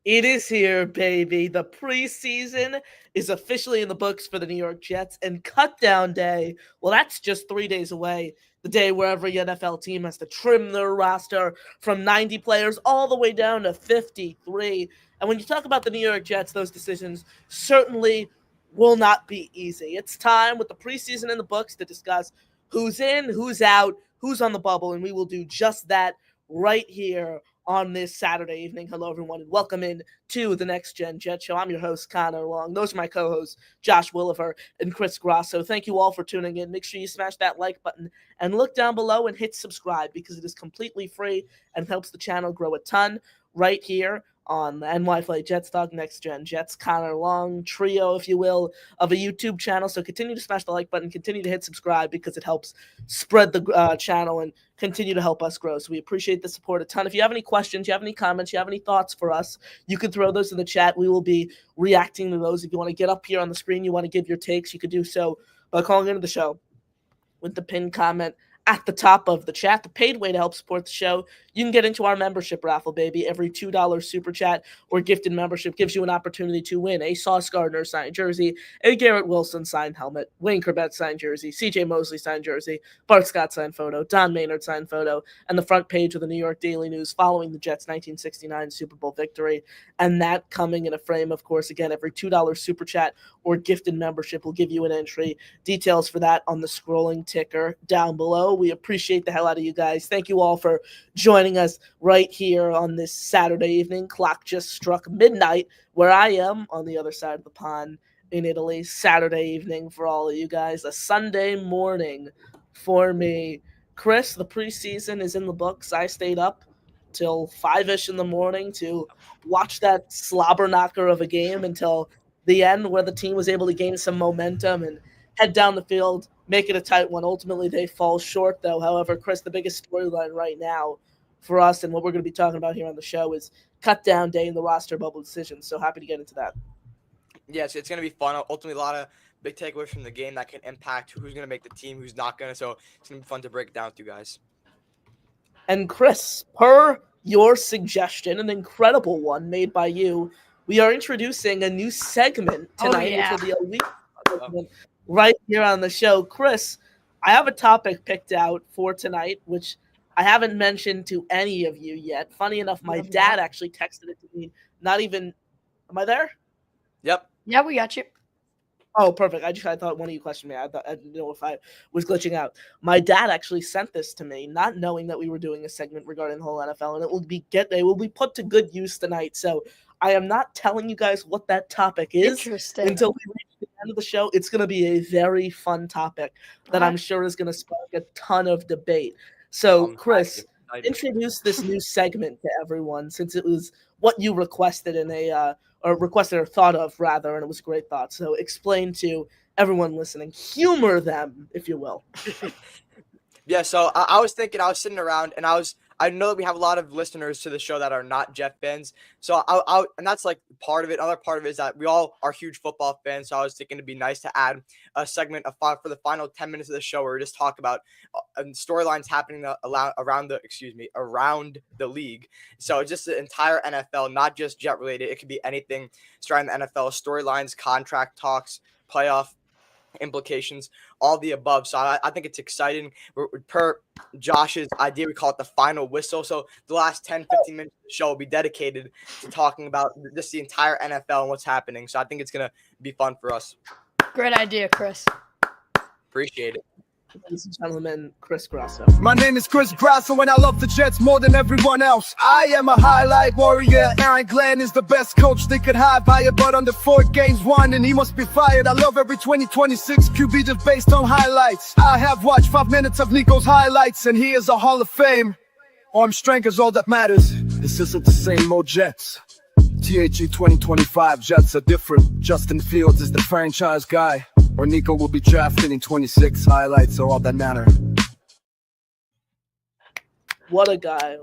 It is here, baby. The preseason is officially in the books for the New York Jets, and cut down day, well, that's just 3 days away. The day where every NFL team has to trim their roster from 90 players all the way down to 53. And when you talk about the New York Jets, those decisions certainly will not be easy. It's time with the preseason in the books to discuss who's in, who's out, who's on the bubble, and we will do just that right here on this Saturday evening. Hello, everyone, and welcome in to the Next Gen Jet Show. I'm your host, Connor Long. Those are my co-hosts, Josh Woolever and Chris Grasso. Thank you all for tuning in. Make sure you smash that like button and look down below and hit subscribe because it is completely free and helps the channel grow a ton right here on the NY Flight Jets Talk Next Gen Jets Connor Long trio, if you will, of a YouTube channel. So continue to smash the like button, continue to hit subscribe because it helps spread the channel and continue to help us grow. So we appreciate the support a ton. If you have any questions, you have any comments, you have any thoughts for us, you can throw those in the chat. We will be reacting to those. If you want to get up here on the screen, you want to give your takes, you could do so by calling into the show with the pinned comment at the top of the chat. The paid way to help support the show, you can get into our membership raffle, baby. Every $2 super chat or gifted membership gives you an opportunity to win a Sauce Gardner signed jersey, a Garrett Wilson signed helmet, Wayne Corbett signed jersey, CJ Mosley signed jersey, Bart Scott signed photo, Don Maynard signed photo, and the front page of the New York Daily News following the Jets' 1969 Super Bowl victory. And that coming in a frame, of course, again, every $2 super chat or gifted membership will give you an entry. Details for that on the scrolling ticker down below. We appreciate the hell out of you guys. Thank you all for joining us right here on this Saturday evening. Clock just struck midnight where I am on the other side of the pond in Italy. Saturday evening for all of you guys. A Sunday morning for me. Chris, the preseason is in the books. I stayed up till 5-ish in the morning to watch that slobber knocker of a game until the end where the team was able to gain some momentum and head down the field, make it a tight one. Ultimately, they fall short, though. However, Chris, the biggest storyline right now for us and what we're going to be talking about here on the show is cut down day in the roster bubble decisions. So happy to get into that. Yes, it's going to be fun. Ultimately, a lot of big takeaways from the game that can impact who's going to make the team, who's not going to. So it's going to be fun to break it down with you guys. And Chris, per your suggestion, an incredible one made by you, we are introducing a new segment tonight, which will be a week segment right here on the show. Chris, I have a topic picked out for tonight, which I haven't mentioned to any of you yet. Funny enough, my dad actually texted it to me. Not even, am I there? Yep. Yeah, we got you. Oh, perfect. I thought one of you questioned me. I didn't know if I was glitching out. My dad actually sent this to me, not knowing that we were doing a segment regarding the whole NFL, and it will be put to good use tonight. So I am not telling you guys what that topic is until we reach the end of the show. It's going to be a very fun topic that I'm sure is going to spark a ton of debate. So, Chris, introduce this new segment to everyone since it was what you requested in a or requested or thought of, rather, and it was a great thought. So explain to everyone listening, humor them, if you will. Yeah, so I was thinking, I was sitting around, and I know that we have a lot of listeners to the show that are not Jet fans. So and that's like part of it. Another part of it is that we all are huge football fans. So I was thinking it'd be nice to add a segment for the final 10 minutes of the show where we just talk about storylines happening around the league. So just the entire NFL, not just Jet related. It could be anything surrounding the NFL, storylines, contract talks, playoff implications, all the above. So I think it's exciting. Per Josh's idea, we call it the final whistle. So the last 10, 15 minutes of the show will be dedicated to talking about just the entire NFL and what's happening. So I think it's going to be fun for us. Great idea, Chris. Appreciate it. Ladies and gentlemen, Chris Grasso. My name is Chris Grasso and I love the Jets more than everyone else. I am a highlight warrior. Aaron Glenn is the best coach they could have. Hired, but under 4 games won and he must be fired. I love every 2026 QB just based on highlights. I have watched 5 minutes of Nico's highlights and he is a Hall of Fame. Arm strength is all that matters. This isn't the same old Jets. THE 2025 Jets are different. Justin Fields is the franchise guy. Or Nico will be drafted in 26. Highlights are all that matter. What a guy.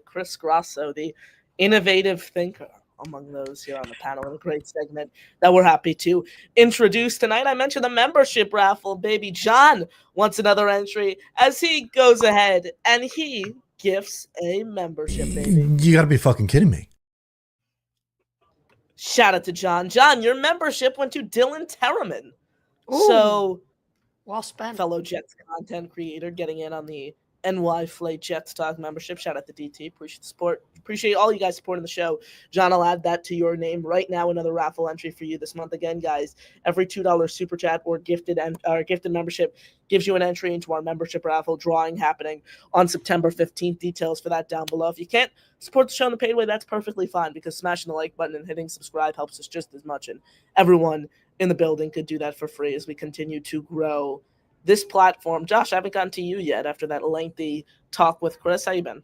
Chris Grasso, the innovative thinker among those here on the panel, and a great segment that we're happy to introduce tonight. I mentioned the membership raffle. Baby John wants another entry as he goes ahead and he gifts a membership, baby. You got to be fucking kidding me. Shout out to John. John, your membership went to Dylan Terraman. Ooh. So, Well spent. fellow Jets content creator getting in on the NY Flight Jets Talk membership. Shout out to DT. Appreciate the support. Appreciate all you guys supporting the show. John, I'll add that to your name right now. Another raffle entry for you this month. Again, guys, every $2 super chat or gifted membership gives you an entry into our membership raffle drawing happening on September 15th. Details for that down below. If you can't support the show in the paid way, that's perfectly fine, because smashing the like button and hitting subscribe helps us just as much. And everyone in the building could do that for free as we continue to grow this platform. Josh, I haven't gotten to you yet after that lengthy talk with Chris. How you been?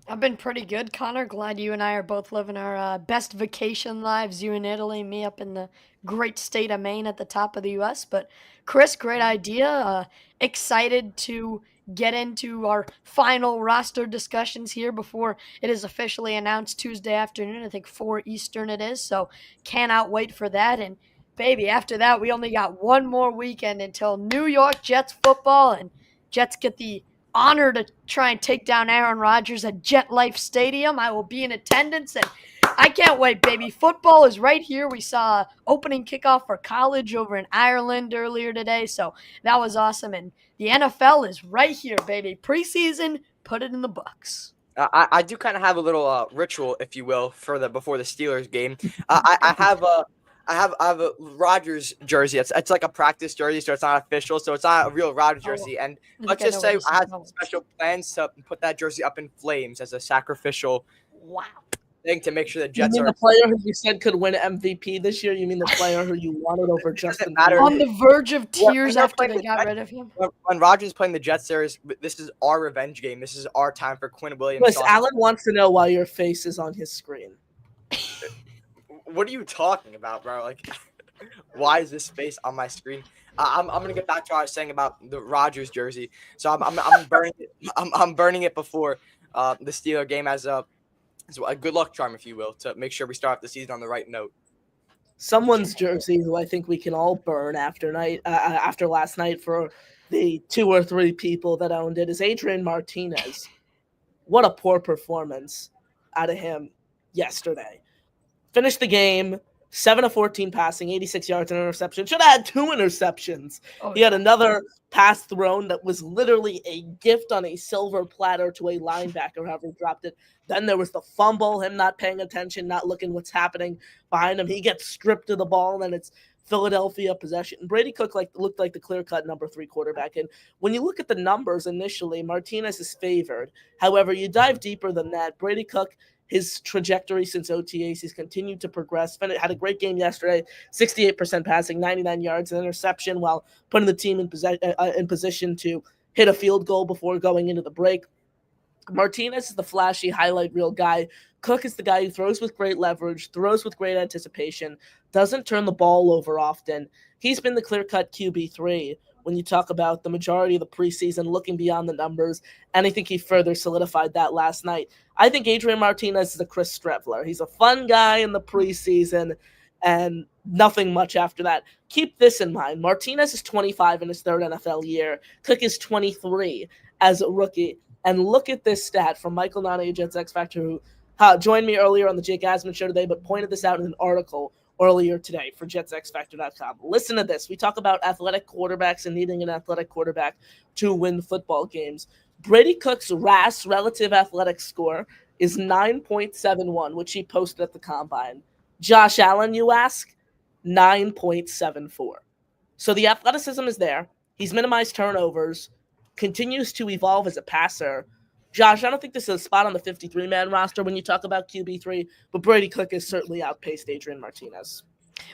I've been pretty good, Connor. Glad you and I are both living our best vacation lives. You in Italy, me up in the great state of Maine at the top of the U.S. But Chris, great idea. Excited to get into our final roster discussions here before it is officially announced Tuesday afternoon. I think 4 Eastern it is. So cannot wait for that. And baby, after that, we only got one more weekend until New York Jets football, and Jets get the honor to try and take down Aaron Rodgers at Jet Life Stadium. I will be in attendance, and I can't wait, baby. Football is right here. We saw opening kickoff for college over in Ireland earlier today, so that was awesome. And the NFL is right here, baby. Preseason, put it in the books. I do kind of have a little ritual, if you will, before the Steelers game. I have a Rodgers jersey. It's like a practice jersey, so it's not official. So it's not a real Rodgers jersey. And let's just say I had some special plans to put that jersey up in flames as a sacrificial thing to make sure the Jets you mean are the player who you said could win MVP this year? You mean the player who you wanted over Justin matter. On the verge of tears they're after playing they the got Jets. rid of him? When Rodgers is playing the Jets, this is our revenge game. This is our time for Quinn Williams. Chris, Alan wants to know why your face is on his screen. What are you talking about, bro? Like, why is this face on my screen? I'm gonna get back to what I was saying about the Rodgers jersey. So I'm burning it. I'm burning it before the Steeler game as a good luck charm, if you will, to make sure we start off the season on the right note. Someone's jersey who I think we can all burn after last night for the 2 or 3 people that owned it is Adrian Martinez. What a poor performance out of him yesterday. Finished the game 7 of 14 passing, 86 yards and an interception. Should have had 2 interceptions. He had another pass thrown that was literally a gift on a silver platter to a linebacker, however he dropped it. Then there was the fumble, him not paying attention, not looking what's happening behind him. He gets stripped of the ball, and it's Philadelphia possession. And Brady Cook looked like the clear-cut number 3 quarterback. And when you look at the numbers initially, Martinez is favored. However, you dive deeper than that. Brady Cook, his trajectory since OTAs, he's continued to progress. Had a great game yesterday, 68% passing, 99 yards, an interception, while putting the team in position to hit a field goal before going into the break. Martinez is the flashy highlight reel guy. Cook is the guy who throws with great leverage, throws with great anticipation, doesn't turn the ball over often. He's been the clear-cut QB3 when you talk about the majority of the preseason, looking beyond the numbers, and I think he further solidified that last night. I think Adrian Martinez is a Chris Streveler. He's a fun guy in the preseason, and nothing much after that. Keep this in mind. Martinez is 25 in his 3rd NFL year. Cook is 23 as a rookie. And look at this stat from Michael Nane, Jets X Factor, who joined me earlier on the Jake Asman show today, but pointed this out in an article earlier today for JetsXFactor.com. Listen to this. We talk about athletic quarterbacks and needing an athletic quarterback to win football games. Brady Cook's RAS, relative athletic score, is 9.71, which he posted at the Combine. Josh Allen, you ask, 9.74. So the athleticism is there. He's minimized turnovers, continues to evolve as a passer. Josh, I don't think this is a spot on the 53-man roster when you talk about QB3, but Brady Cook has certainly outpaced Adrian Martinez.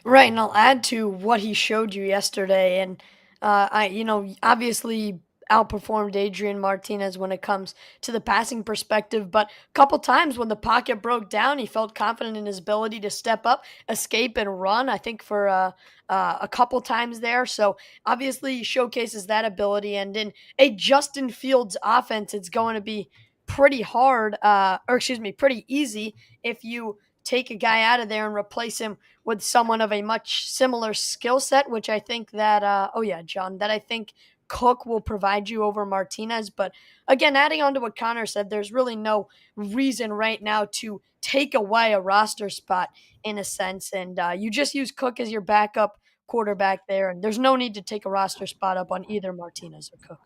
Right, and I'll add to what he showed you yesterday, and obviously outperformed Adrian Martinez when it comes to the passing perspective, but a couple times when the pocket broke down, he felt confident in his ability to step up, escape, and run, I think for a couple times there. So obviously he showcases that ability, and in a Justin Fields offense, it's going to be pretty pretty easy if you take a guy out of there and replace him with someone of a much similar skill set, which I think that, John, that I think Cook will provide you over Martinez. But again, adding on to what Connor said, there's really no reason right now to take away a roster spot in a sense. And you just use Cook as your backup quarterback there. And there's no need to take a roster spot up on either Martinez or Cook.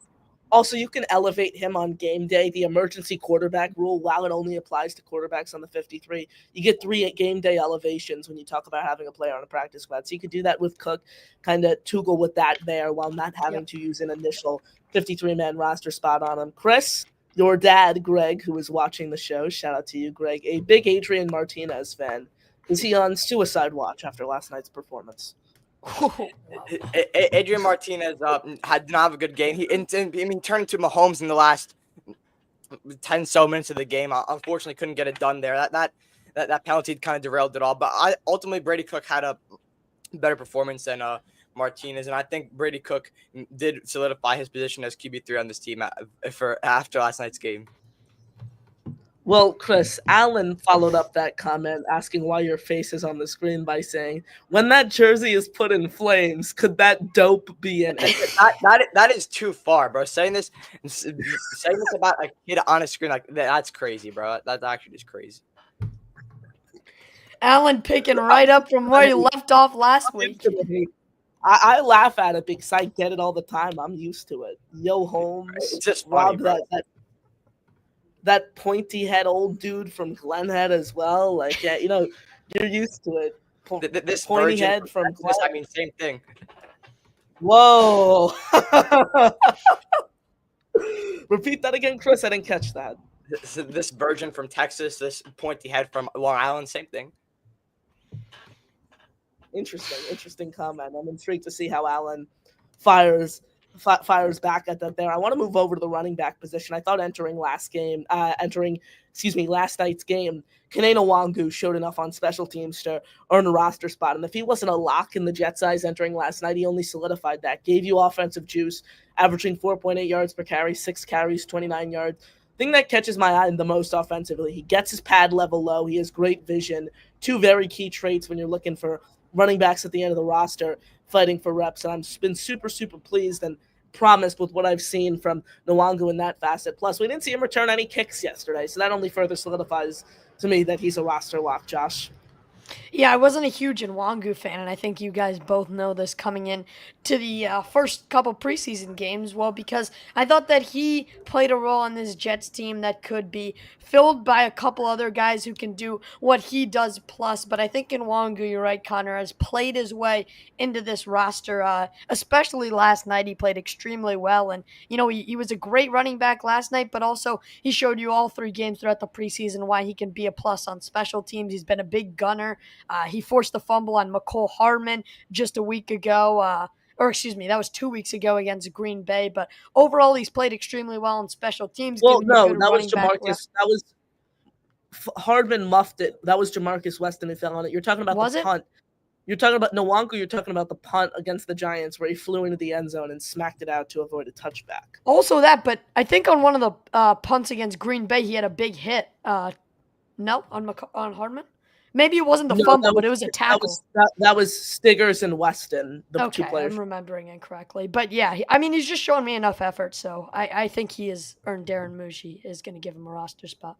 Also, you can elevate him on game day. The emergency quarterback rule, while it only applies to quarterbacks on the 53, you get 3 game day elevations when you talk about having a player on a practice squad. So you could do that with Cook, kind of toogle with that there while not having to use an initial 53-man roster spot on him. Chris, your dad, Greg, who is watching the show, shout out to you, Greg, a big Adrian Martinez fan. Is he on suicide watch after last night's performance? Adrian Martinez did not have a good game. He turned into Mahomes in the last 10 so minutes of the game. Unfortunately, couldn't get it done there. That penalty kind of derailed it all. But ultimately, Brady Cook had a better performance than Martinez, and I think Brady Cook did solidify his position as QB3 on this team after last night's game. Well, Chris, Alan followed up that comment asking why your face is on the screen by saying, when that jersey is put in flames, could that dope be in it? That is too far, bro. Saying this about a kid on a screen, like that's crazy, bro. That's actually just crazy. Alan picking right up from where he left off last week. I laugh at it because I get it all the time. I'm used to it. Yo, Holmes, it's just funny, Rob, that pointy head old dude from Glenhead as well. Like, yeah, you're used to it. This pointy head from Glenhead. I mean, same thing. Whoa. Repeat that again, Chris. I didn't catch that. This virgin from Texas, this pointy head from Long Island, same thing. Interesting comment. I'm intrigued to see how Alan fires back at that there. I want to move over to the running back position. I thought entering last night's game, Kanaina Nwangu showed enough on special teams to earn a roster spot. And if he wasn't a lock in the Jets' eyes entering last night, he only solidified that. Gave you offensive juice, averaging 4.8 yards per carry, 6 carries, 29 yards. Thing that catches my eye the most offensively, he gets his pad level low. He has great vision. 2 very key traits when you're looking for running backs at the end of the roster fighting for reps. And I've been super, super pleased and promised with what I've seen from Nwangu in that facet. Plus, we didn't see him return any kicks yesterday, so that only further solidifies to me that he's a roster lock, Josh. Yeah, I wasn't a huge Nwangu fan, and I think you guys both know this coming in to the first couple preseason games. Well, because I thought that he played a role on this Jets team that could be filled by a couple other guys who can do what he does plus. But I think Nwangu, you're right, Connor, has played his way into this roster, especially last night. He played extremely well, and he was a great running back last night, but also he showed you all 3 games throughout the preseason why he can be a plus on special teams. He's been a big gunner. He forced the fumble on McCole Hardman just a week ago. That was 2 weeks ago against Green Bay. But overall, he's played extremely well on special teams. Well, no, that was Jamarcus. That was Hardman muffed it. That was Jamarcus Weston who fell on it. You're talking about the punt. You're talking about Nwangu. You're talking about the punt against the Giants where he flew into the end zone and smacked it out to avoid a touchback. Also that, but I think on one of the punts against Green Bay, he had a big hit. No, on Hardman? Maybe it wasn't the fumble, but it was a tackle. That was Stiggers and Weston, the 2 players. I'm remembering incorrectly. But yeah, he's just showing me enough effort, so I think he has earned Darren Mushi is going to give him a roster spot.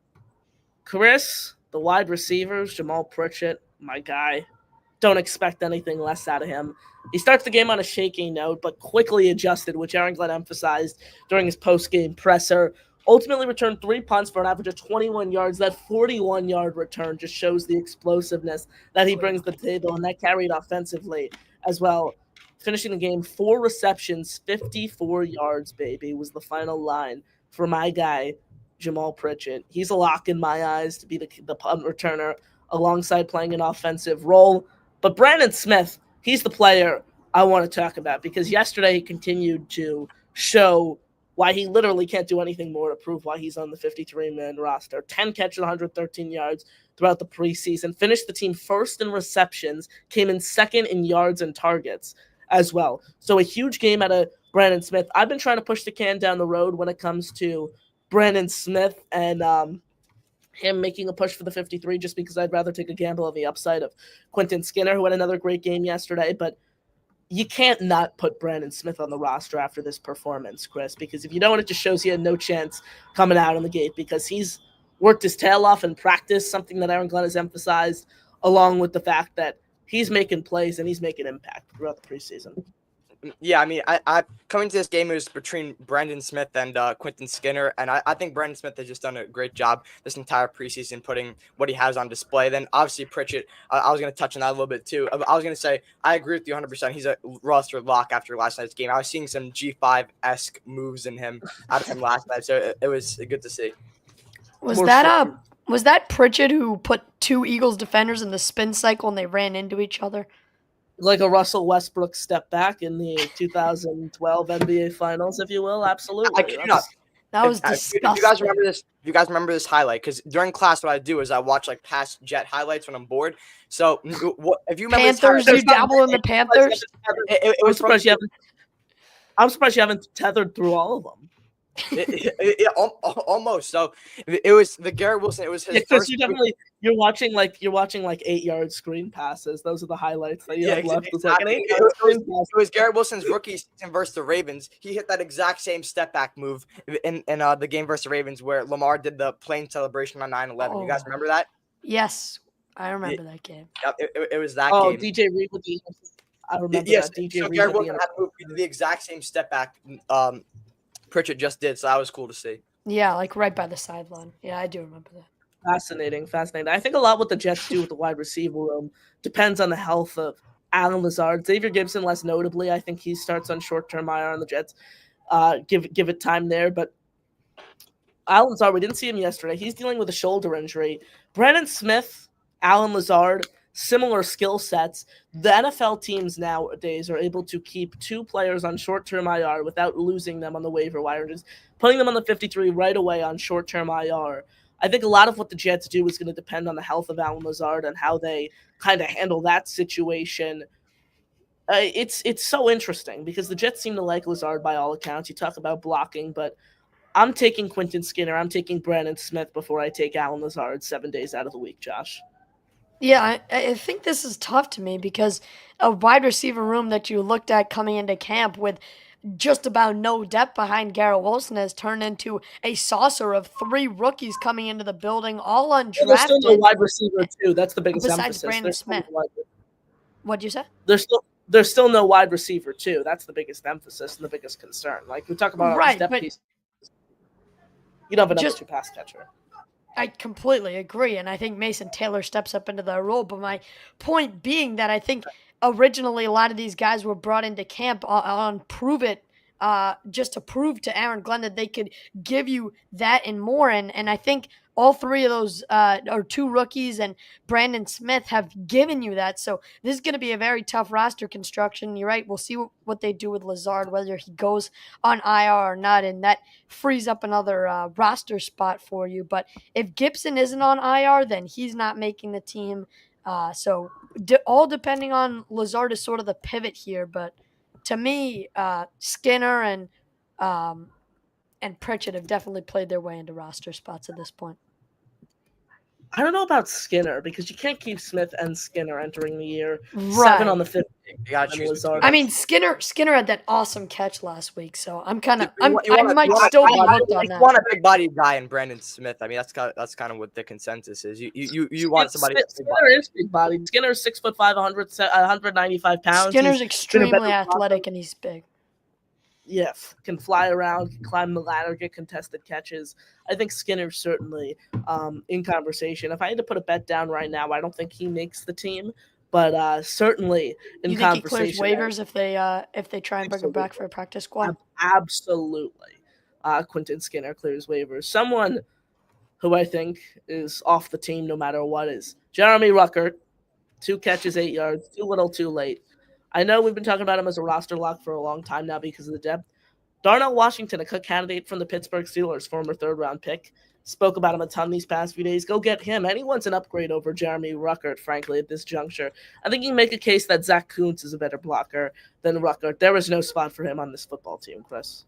Chris, the wide receivers, Jamal Pritchett, my guy. Don't expect anything less out of him. He starts the game on a shaky note, but quickly adjusted, which Aaron Glenn emphasized during his post-game presser. Ultimately returned 3 punts for an average of 21 yards. That 41-yard return just shows the explosiveness that he brings to the table, and that carried offensively as well. Finishing the game, 4 receptions, 54 yards, baby, was the final line for my guy, Jamal Pritchett. He's a lock in my eyes to be the punt returner alongside playing an offensive role. But Brandon Smith, he's the player I want to talk about because yesterday he continued to show why he literally can't do anything more to prove why he's on the 53-man roster. 10 catches, 113 yards throughout the preseason. Finished the team first in receptions, came in second in yards and targets as well. So a huge game out of Brandon Smith. I've been trying to push the can down the road when it comes to Brandon Smith and him making a push for the 53 just because I'd rather take a gamble on the upside of Quentin Skinner, who had another great game yesterday. But you can't not put Brandon Smith on the roster after this performance, Chris, because if you don't, it just shows he had no chance coming out on the gate because he's worked his tail off in practice, something that Aaron Glenn has emphasized, along with the fact that he's making plays and he's making impact throughout the preseason. Yeah, I mean, I coming to this game, it was between Brandon Smith and Quentin Skinner, and I think Brandon Smith has just done a great job this entire preseason putting what he has on display. Then obviously Pritchett, I was going to touch on that a little bit too. I was going to say I agree with you 100%. He's a roster lock after last night's game. I was seeing some G5-esque moves in him out of him last night, so it was good to see. Was that Pritchett who put 2 Eagles defenders in the spin cycle and they ran into each other? Like a Russell Westbrook step back in the 2012 NBA Finals, if you will. Absolutely. I kid you not. That was disgusting. If you guys remember this, this highlight, because during class, what I do is I watch like past Jet highlights when I'm bored. So if you remember Panthers, you dabble in the Panthers. I'm surprised you haven't tethered through all of them. Almost. So it was the Garrett Wilson. It was his first. You're watching like 8-yard screen passes. Those are the highlights that you have left. It was Garrett Wilson's rookie season versus the Ravens. He hit that exact same step back move in the game versus the Ravens where Lamar did the plane celebration on 9/11. You guys remember that? Yes, I remember that game. Yep, it was that game. Oh, DJ Reed with the. I remember that. DJ Reed Garrett Wilson had moved the exact same step back. Pritchett just did, so that was cool to see. Yeah, like right by the sideline. Yeah, I do remember that. Fascinating. I think a lot what the Jets do with the wide receiver room depends on the health of Allen Lazard. Xavier Gibson, less notably, I think he starts on short-term IR on the Jets. Give it time there, but Allen Lazard, we didn't see him yesterday. He's dealing with a shoulder injury. Brandon Smith, Allen Lazard, similar skill sets. The NFL teams nowadays are able to keep 2 players on short-term IR without losing them on the waiver wire, just putting them on the 53 right away on short-term IR. I think a lot of what the Jets do is going to depend on the health of Allen Lazard and how they kind of handle that situation. It's so interesting because the Jets seem to like Lazard by all accounts. You talk about blocking, but I'm taking Quentin Skinner. I'm taking Brandon Smith before I take Allen Lazard 7 days out of the week, Josh. Yeah, I think this is tough to me because a wide receiver room that you looked at coming into camp with just about no depth behind Garrett Wilson has turned into a saucer of 3 rookies coming into the building, all undrafted. There's still no wide receiver too. That's the biggest besides emphasis. Brandon Smith. What'd you say? There's still no wide receiver too. That's the biggest emphasis and the biggest concern. Like we talk about right, depth but piece. You don't have a number 2 pass catcher. I completely agree, and I think Mason Taylor steps up into that role. But my point being that I think originally a lot of these guys were brought into camp on prove it, just to prove to Aaron Glenn that they could give you that and more. And I think all 3 of those or 2 rookies and Brandon Smith have given you that. So this is going to be a very tough roster construction. You're right. We'll see what they do with Lazard, whether he goes on IR or not, and that frees up another roster spot for you. But if Gibson isn't on IR, then he's not making the team. So all depending on Lazard is sort of the pivot here. But to me, Skinner and Pritchett have definitely played their way into roster spots at this point. I don't know about Skinner because you can't keep Smith and Skinner entering the year. Right. 7 on the 50. I mean, Skinner had that awesome catch last week, so I'm kind of I You might still be hooked on that. You want a big body guy in Brandon Smith. I mean, that's kind of what the consensus is. You want somebody. Skinner is big body. Skinner's 6'5", 195 pounds. Skinner's extremely athletic and he's big. Yeah, can fly around, can climb the ladder, get contested catches. I think Skinner's certainly in conversation. If I had to put a bet down right now, I don't think he makes the team, but certainly in conversation. You think he clears waivers if they try and bring him back for a practice squad? Absolutely. Quentin Skinner clears waivers. Someone who I think is off the team no matter what is Jeremy Ruckert. 2 catches, 8 yards, too little, too late. I know we've been talking about him as a roster lock for a long time now because of the depth. Darnell Washington, a candidate from the Pittsburgh Steelers, former 3rd-round pick, spoke about him a ton these past few days. Go get him. Anyone's an upgrade over Jeremy Ruckert, frankly, at this juncture. I think you can make a case that Zach Kuntz is a better blocker than Ruckert. There is no spot for him on this football team, Chris.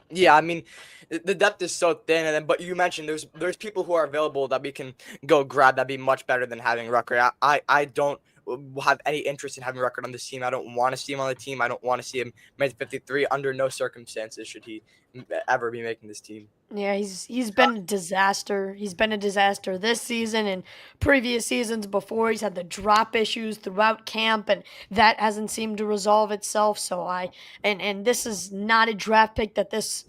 Yeah, I mean, the depth is so thin, but you mentioned there's people who are available that we can go grab that'd be much better than having Ruckert. I don't will have any interest in having a record on this team. I don't want to see him on the team. I don't want to see him make 53. Under no circumstances should he ever be making this team. Yeah, he's been a disaster. He's been a disaster this season and previous seasons before. He's had the drop issues throughout camp, and that hasn't seemed to resolve itself. So and this is not a draft pick that this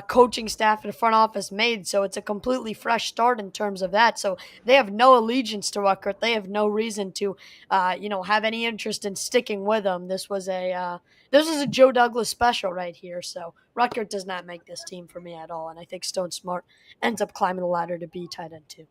coaching staff and front office made. So it's a completely fresh start in terms of that. So they have no allegiance to Ruckert. They have no reason to, have any interest in sticking with him. This was a Joe Douglas special right here. So Ruckert does not make this team for me at all. And I think Stone Smart ends up climbing the ladder to be tight end 2.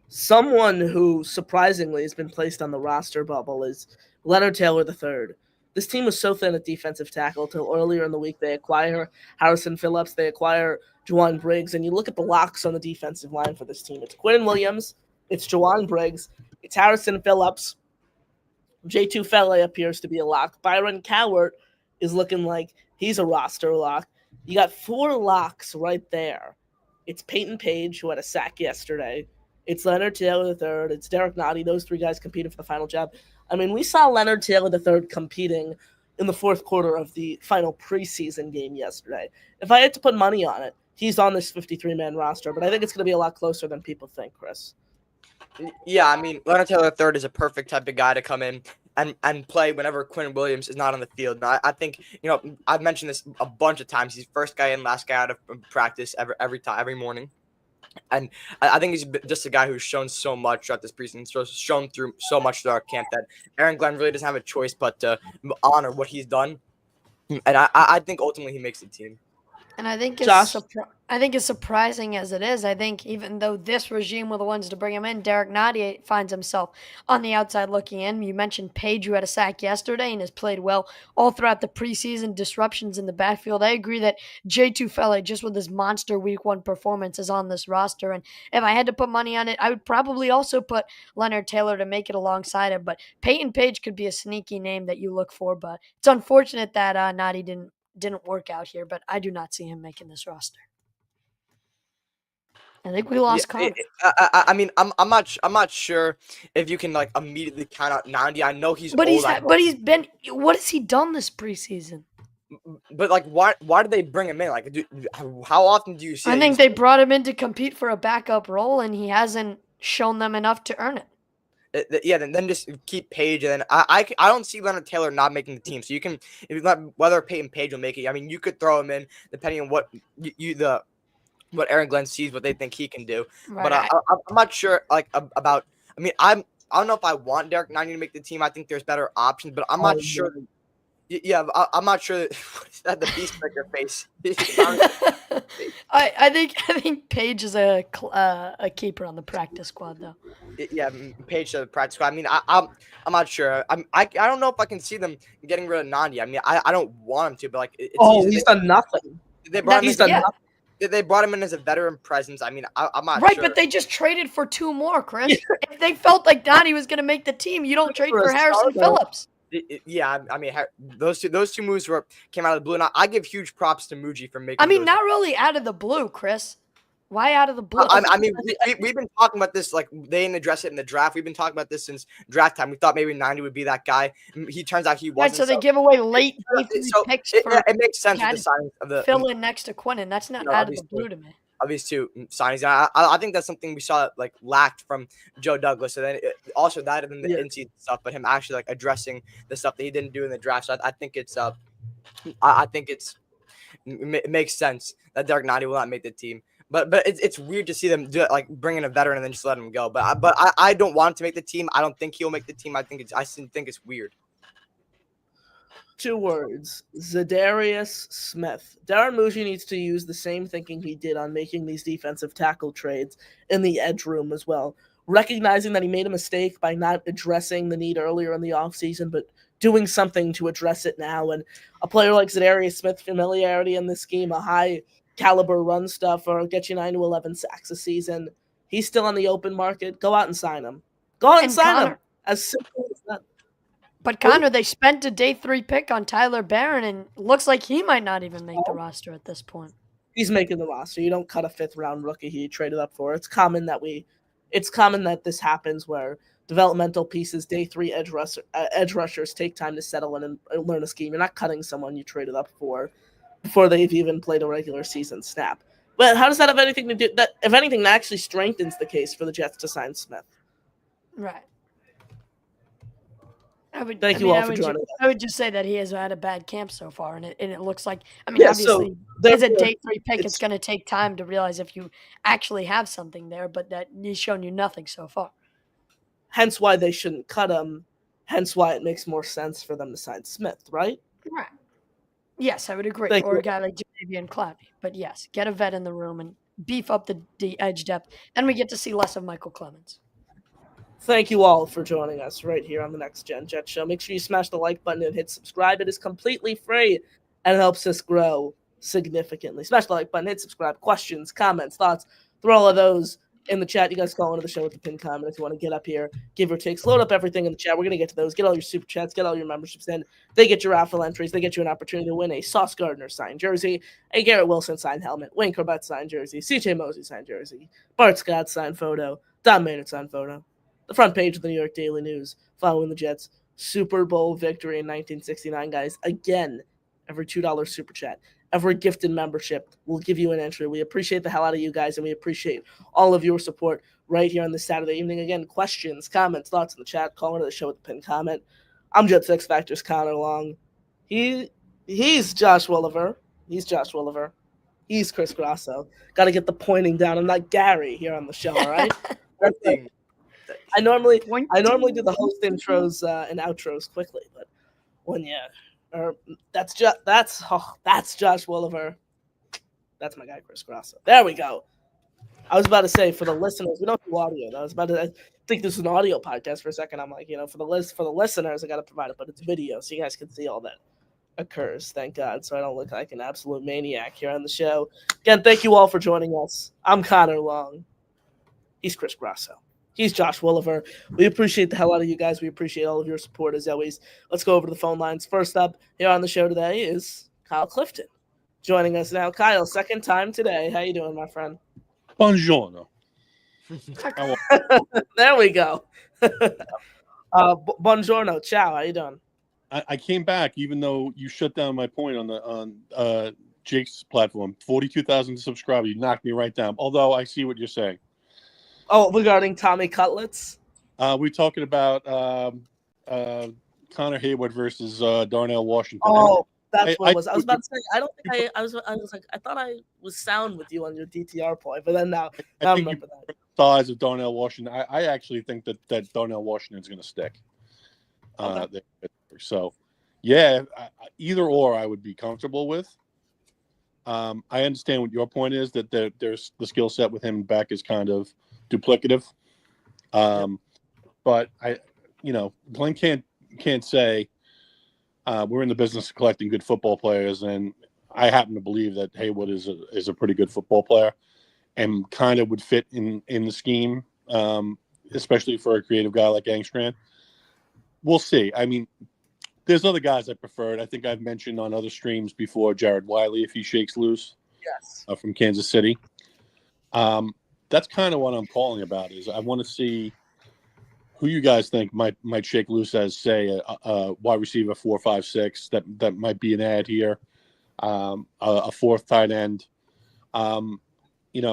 Someone who surprisingly has been placed on the roster bubble is Leonard Taylor III. This team was so thin at defensive tackle till earlier in the week. They acquire Harrison Phillips. They acquire Juwan Briggs. And you look at the locks on the defensive line for this team. It's Quinn Williams. It's Juwan Briggs. It's Harrison Phillips. J2 Fele appears to be a lock. Byron Cowart is looking like he's a roster lock. You got 4 locks right there. It's Peyton Page, who had a sack yesterday. It's Leonard Taylor III. It's Derek Nottie. Those 3 guys competed for the final job. I mean, we saw Leonard Taylor III competing in the fourth quarter of the final preseason game yesterday. If I had to put money on it, he's on this 53-man roster, but I think it's going to be a lot closer than people think, Chris. Yeah, I mean, Leonard Taylor III is a perfect type of guy to come in and play whenever Quinn Williams is not on the field. And I think, I've mentioned this a bunch of times. He's first guy in, last guy out of practice every morning. And I think he's just a guy who's shown so much throughout this preseason, shown through so much through our camp that Aaron Glenn really doesn't have a choice but to honor what he's done. And I think ultimately he makes the team. And I think as surprising as it is, I think even though this regime were the ones to bring him in, Derek Nottie finds himself on the outside looking in. You mentioned Page, who had a sack yesterday and has played well all throughout the preseason, disruptions in the backfield. I agree that J2 Fele, just with his monster week 1 performance, is on this roster. And if I had to put money on it, I would probably also put Leonard Taylor to make it alongside him. But Peyton Page could be a sneaky name that you look for. But it's unfortunate that Nottie didn't work out here, but I do not see him making this roster. I think we lost Connor. I mean, I'm not sure if you can immediately count out Nandi. I know he's but old. He's been. What has he done this preseason? But why did they bring him in? How often do you see? I think they brought him in to compete for a backup role, and he hasn't shown them enough to earn it. Yeah, then just keep Page, and then I don't see Leonard Taylor not making the team. So you can, whether Peyton Page will make it. I mean, you could throw him in depending on what what Aaron Glenn sees, what they think he can do. Right. But I'm not sure about. I mean, I don't know if I want Derek Nottie to make the team. I think there's better options, but I'm not sure. Yeah, I'm not sure that the beast like your face. I think Page is a keeper on the practice squad though. Yeah, Page to the practice squad. I mean, I'm not sure. I don't know if I can see them getting rid of Nandi. I mean, I don't want him to, but he's done nothing. They brought him. He's done nothing. They brought him in as a veteran presence. I mean, I'm not right, sure. But they just traded for 2 more, Chris. If they felt like Nandi was going to make the team, you don't trade for Harrison Phillips. Yeah, I mean, those two moves came out of the blue, and I give huge props to Muji for making. I mean, not really out of the blue, Chris. Why out of the blue? I mean, we've been talking about this. They didn't address it in the draft. We've been talking about this since draft time. We thought maybe 90 would be that guy. He turns out he wasn't. Right, so they give away late picks for it makes sense with the signing of the fill in next to Quinnen. That's not out of the blue to me. Of these 2 signings, I think that's something we saw lacked from Joe Douglas, and then also that and the in-season stuff, but him actually addressing the stuff that he didn't do in the draft. So I think it makes sense that Derek Nottie will not make the team. But it's weird to see them do it, bring in a veteran and then just let him go. But I don't want him to make the team. I don't think he'll make the team. I think it's weird. 2 words: Zadarius Smith. Darren Muji needs to use the same thinking he did on making these defensive tackle trades in the edge room as well. Recognizing that he made a mistake by not addressing the need earlier in the offseason, but doing something to address it now. And a player like Zadarius Smith, familiarity in this scheme, a high caliber run stuff, or get you 9 to 11 sacks a season. He's still on the open market. Go out and sign him. Go out and sign him. As simple as that. But Connor, they spent a day 3 pick on Tyler Barron, and looks like he might not even make the roster at this point. He's making the roster. You don't cut a 5th round rookie he traded up for. It's common that it's common that this happens where developmental pieces, day 3 edge rushers take time to settle in and learn a scheme. You're not cutting someone you traded up for before they've even played a regular season snap. But how does that have anything to do? That, if anything, that actually strengthens the case for the Jets to sign Smith. Right. Thank you all for joining us. I would just say that he has had a bad camp so far, and it looks like, Yeah, obviously, so as a therefore, day 3 pick, it's going to take time to realize if you actually have something there, but that he's shown you nothing so far. Hence why they shouldn't cut him. Hence why it makes more sense for them to sign Smith, right? Right. Yes, I would agree. Thank Or you. a guy like Jadavian Clowney. But yes, get a vet in the room and beef up the edge depth. Then we get to see less of Michael Clemens. Thank you all for joining us right here on the Next Gen Jet Show. Make sure you smash the like button and hit subscribe. It is completely free and helps us grow significantly. Smash the like button, hit subscribe. Questions, comments, thoughts, throw all of those in the chat. You guys call into the show with the pin comment if you want to get up here, give your takes, load up everything in the chat. We're going to get to those. Get all your super chats, get all your memberships in. They get your raffle entries. They get you an opportunity to win a Sauce Gardner signed jersey, a Garrett Wilson signed helmet, Wayne Corbett signed jersey, CJ Mosley signed jersey, Bart Scott signed photo, Don Maynard signed photo. The front page of the New York Daily News following the Jets' Super Bowl victory in 1969, guys. Again, every $2 super chat, every gifted membership will give you an entry. We appreciate the hell out of you guys, and we appreciate all of your support right here on this Saturday evening. Again, questions, comments, thoughts in the chat, call into the show with the pin comment. I'm Jets X Factor's Connor Long. He's Josh Woolever. He's Josh Woolever. He's Chris Grasso. Got to get the pointing down. I'm not Gary here on the show, all right? I normally do the host intros and outros quickly, but that's Josh Woolever. That's my guy Chris Grasso. There we go. I was about to say, for the listeners, we don't do audio. I think this is an audio podcast for a second. I'm like, for the listeners, I got to provide it, but it's video, so you guys can see all that occurs. Thank God, so I don't look like an absolute maniac here on the show. Again, thank you all for joining us. I'm Connor Long. He's Chris Grasso. He's Josh Woolever. We appreciate the hell out of you guys. We appreciate all of your support as always. Let's go over to the phone lines. First up here on the show today is Kyle Clifton joining us now. Kyle, second time today. How you doing, my friend? Buongiorno. There we go. Buongiorno. Ciao. How you doing? I came back even though you shut down my point on Jake's platform. 42,000 subscribers. You knocked me right down. Although I see what you're saying. Oh, regarding Tommy Cutlets? We're talking about Connor Hayward versus Darnell Washington. Oh, that's what it was. I was about to say, I don't think I was like, I thought I was sound with you on your DTR point, but then now I remember that. Size of Darnell Washington. I actually think that Darnell Washington is going to stick. Okay. So, yeah, either or I would be comfortable with. I understand what your point is, that there's the skill set with him back is kind of duplicative. But Glenn can't say we're in the business of collecting good football players, and I happen to believe that Haywood is a pretty good football player and kind of would fit in the scheme, especially for a creative guy like Angstrom. We'll see. I mean, there's other guys I preferred. I think I've mentioned on other streams before Jared Wiley, if he shakes loose. Yes. From Kansas City. That's kind of what I'm calling about. Is I want to see who you guys think might shake loose as, say, a wide receiver 4, 5, 6. That might be an ad here. A fourth tight end. Alan in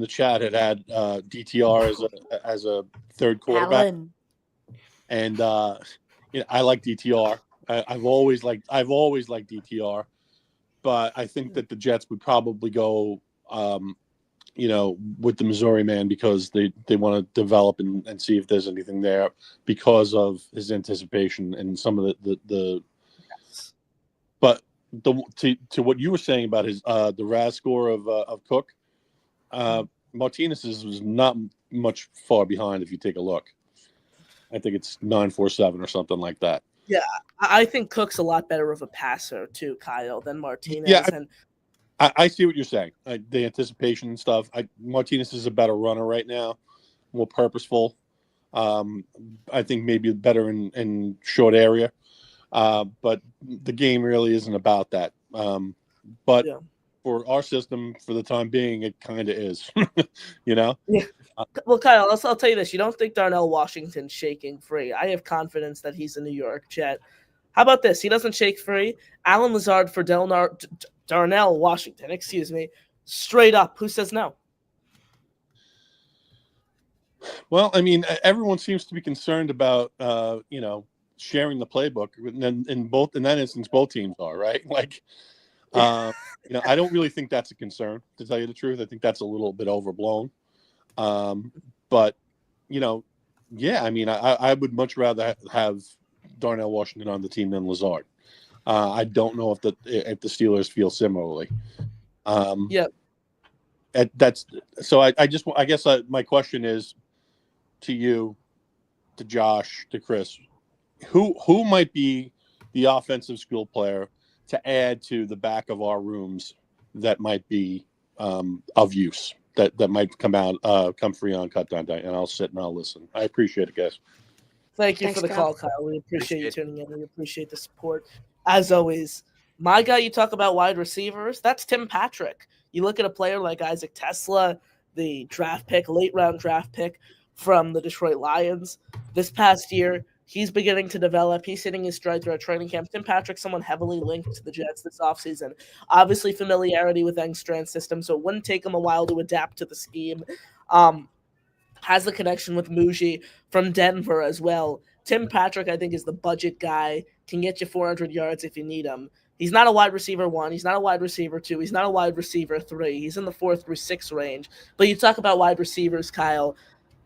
the chat had DTR as a third quarterback. Alan. And I like DTR. I've always liked DTR, but I think that the Jets would probably go, with the Missouri man because they want to develop and see if there's anything there because of his anticipation and some of the. Yes. But to what you were saying about his the RAS score of Cook, Martinez's was not much far behind if you take a look. I think it's 9.47 or something like that. Yeah, I think Cook's a lot better of a passer too, Kyle, than Martinez. Yeah, and I see what you're saying. The anticipation and stuff. Martinez is a better runner right now, more purposeful. I think maybe better in short area. But the game really isn't about that. But for our system, for the time being, it kind of is. Yeah. Well, Kyle, I'll tell you this. You don't think Darnell Washington's shaking free. I have confidence that he's a New York Jet. How about this? He doesn't shake free. Alan Lazard for Darnell Washington, straight up. Who says no? Well, I mean, everyone seems to be concerned about, sharing the playbook. And in that instance, both teams are, right? Like, I don't really think that's a concern, to tell you the truth. I think that's a little bit overblown. But, I mean, I would much rather have Darnell Washington on the team than Lazard. I don't know if the Steelers feel similarly. Yeah. That's so. I guess my question is to you, to Josh, to Chris, who might be the offensive skill player to add to the back of our rooms that might be of use, that might come free on cut down day, and I'll sit and I'll listen. I appreciate it, guys. Thank you Thanks, for the Kyle. call, Kyle. We appreciate you tuning in. We appreciate the support. As always, my guy, you talk about wide receivers, that's Tim Patrick. You look at a player like Isaac Tesla, the late round draft pick from the Detroit Lions. This past year, he's beginning to develop. He's hitting his stride throughout training camp. Tim Patrick, someone heavily linked to the Jets this offseason. Obviously, familiarity with Engstrand's system, so it wouldn't take him a while to adapt to the scheme. Has the connection with Muji from Denver as well. Tim Patrick, I think, is the budget guy, can get you 400 yards if you need him. He's not a wide receiver 1. He's not a wide receiver 2. He's not a wide receiver 3. He's in the 4 through 6 range. But you talk about wide receivers, Kyle.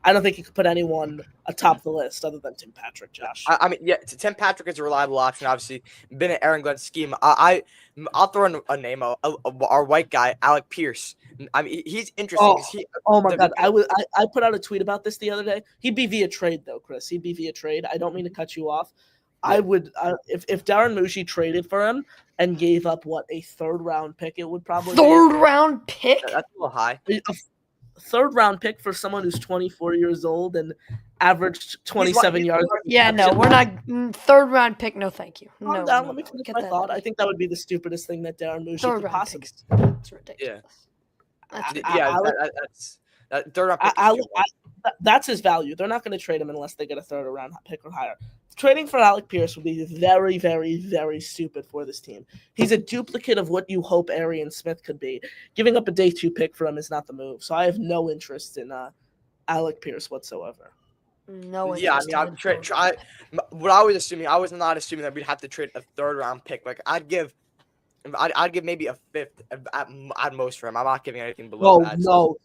I don't think you could put anyone atop the list other than Tim Patrick, Josh. I mean, yeah, Tim Patrick is a reliable option. Obviously, been in Aaron Glenn's scheme. I'll throw in a name, our white guy, Alec Pierce. I mean, he's interesting. Oh my God! I put out a tweet about this the other day. He'd be via trade though, Chris. He'd be via trade. I don't mean to cut you off. Yeah. I would if Darren Mushi traded for him and gave up a 3rd round pick, it would probably round pick. That's a little high. A 3rd round pick for someone who's 24 years old and averaged 27 yards. Yeah, no, we're not 3rd round pick. No, thank you. No, let me finish my thought. I think that would be the stupidest thing that Darren Mushi could possibly. That's ridiculous. That's his value. They're not going to trade him unless they get a 3rd round pick or higher. Trading for Alec Pierce would be very, very, very stupid for this team. He's a duplicate of what you hope Arian Smith could be. Giving up a day 2 pick for him is not the move. So I have no interest in Alec Pierce whatsoever. No. Yeah, I mean, what I was assuming, I was not assuming that we'd have to trade a 3rd round pick. Like I'd give maybe a 5th at most for him. I'm not giving anything below that. No.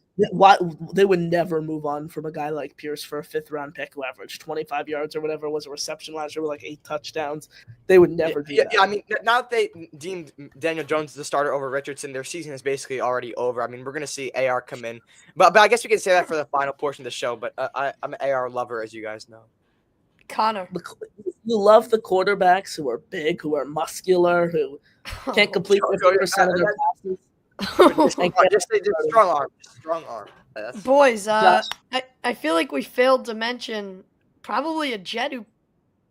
They would never move on from a guy like Pierce for a 5th round pick who averaged 25 yards or whatever it was a reception last year with like 8 touchdowns. They would never do that. Yeah, I mean, now that they deemed Daniel Jones the starter over Richardson, their season is basically already over. I mean, we're going to see AR come in. But I guess we can say that for the final portion of the show. But I'm an AR lover, as you guys know. Connor. You love the quarterbacks who are big, who are muscular, who can't complete 50% of their passes. Just strong arm. Boys, I feel like we failed to mention probably a Jet who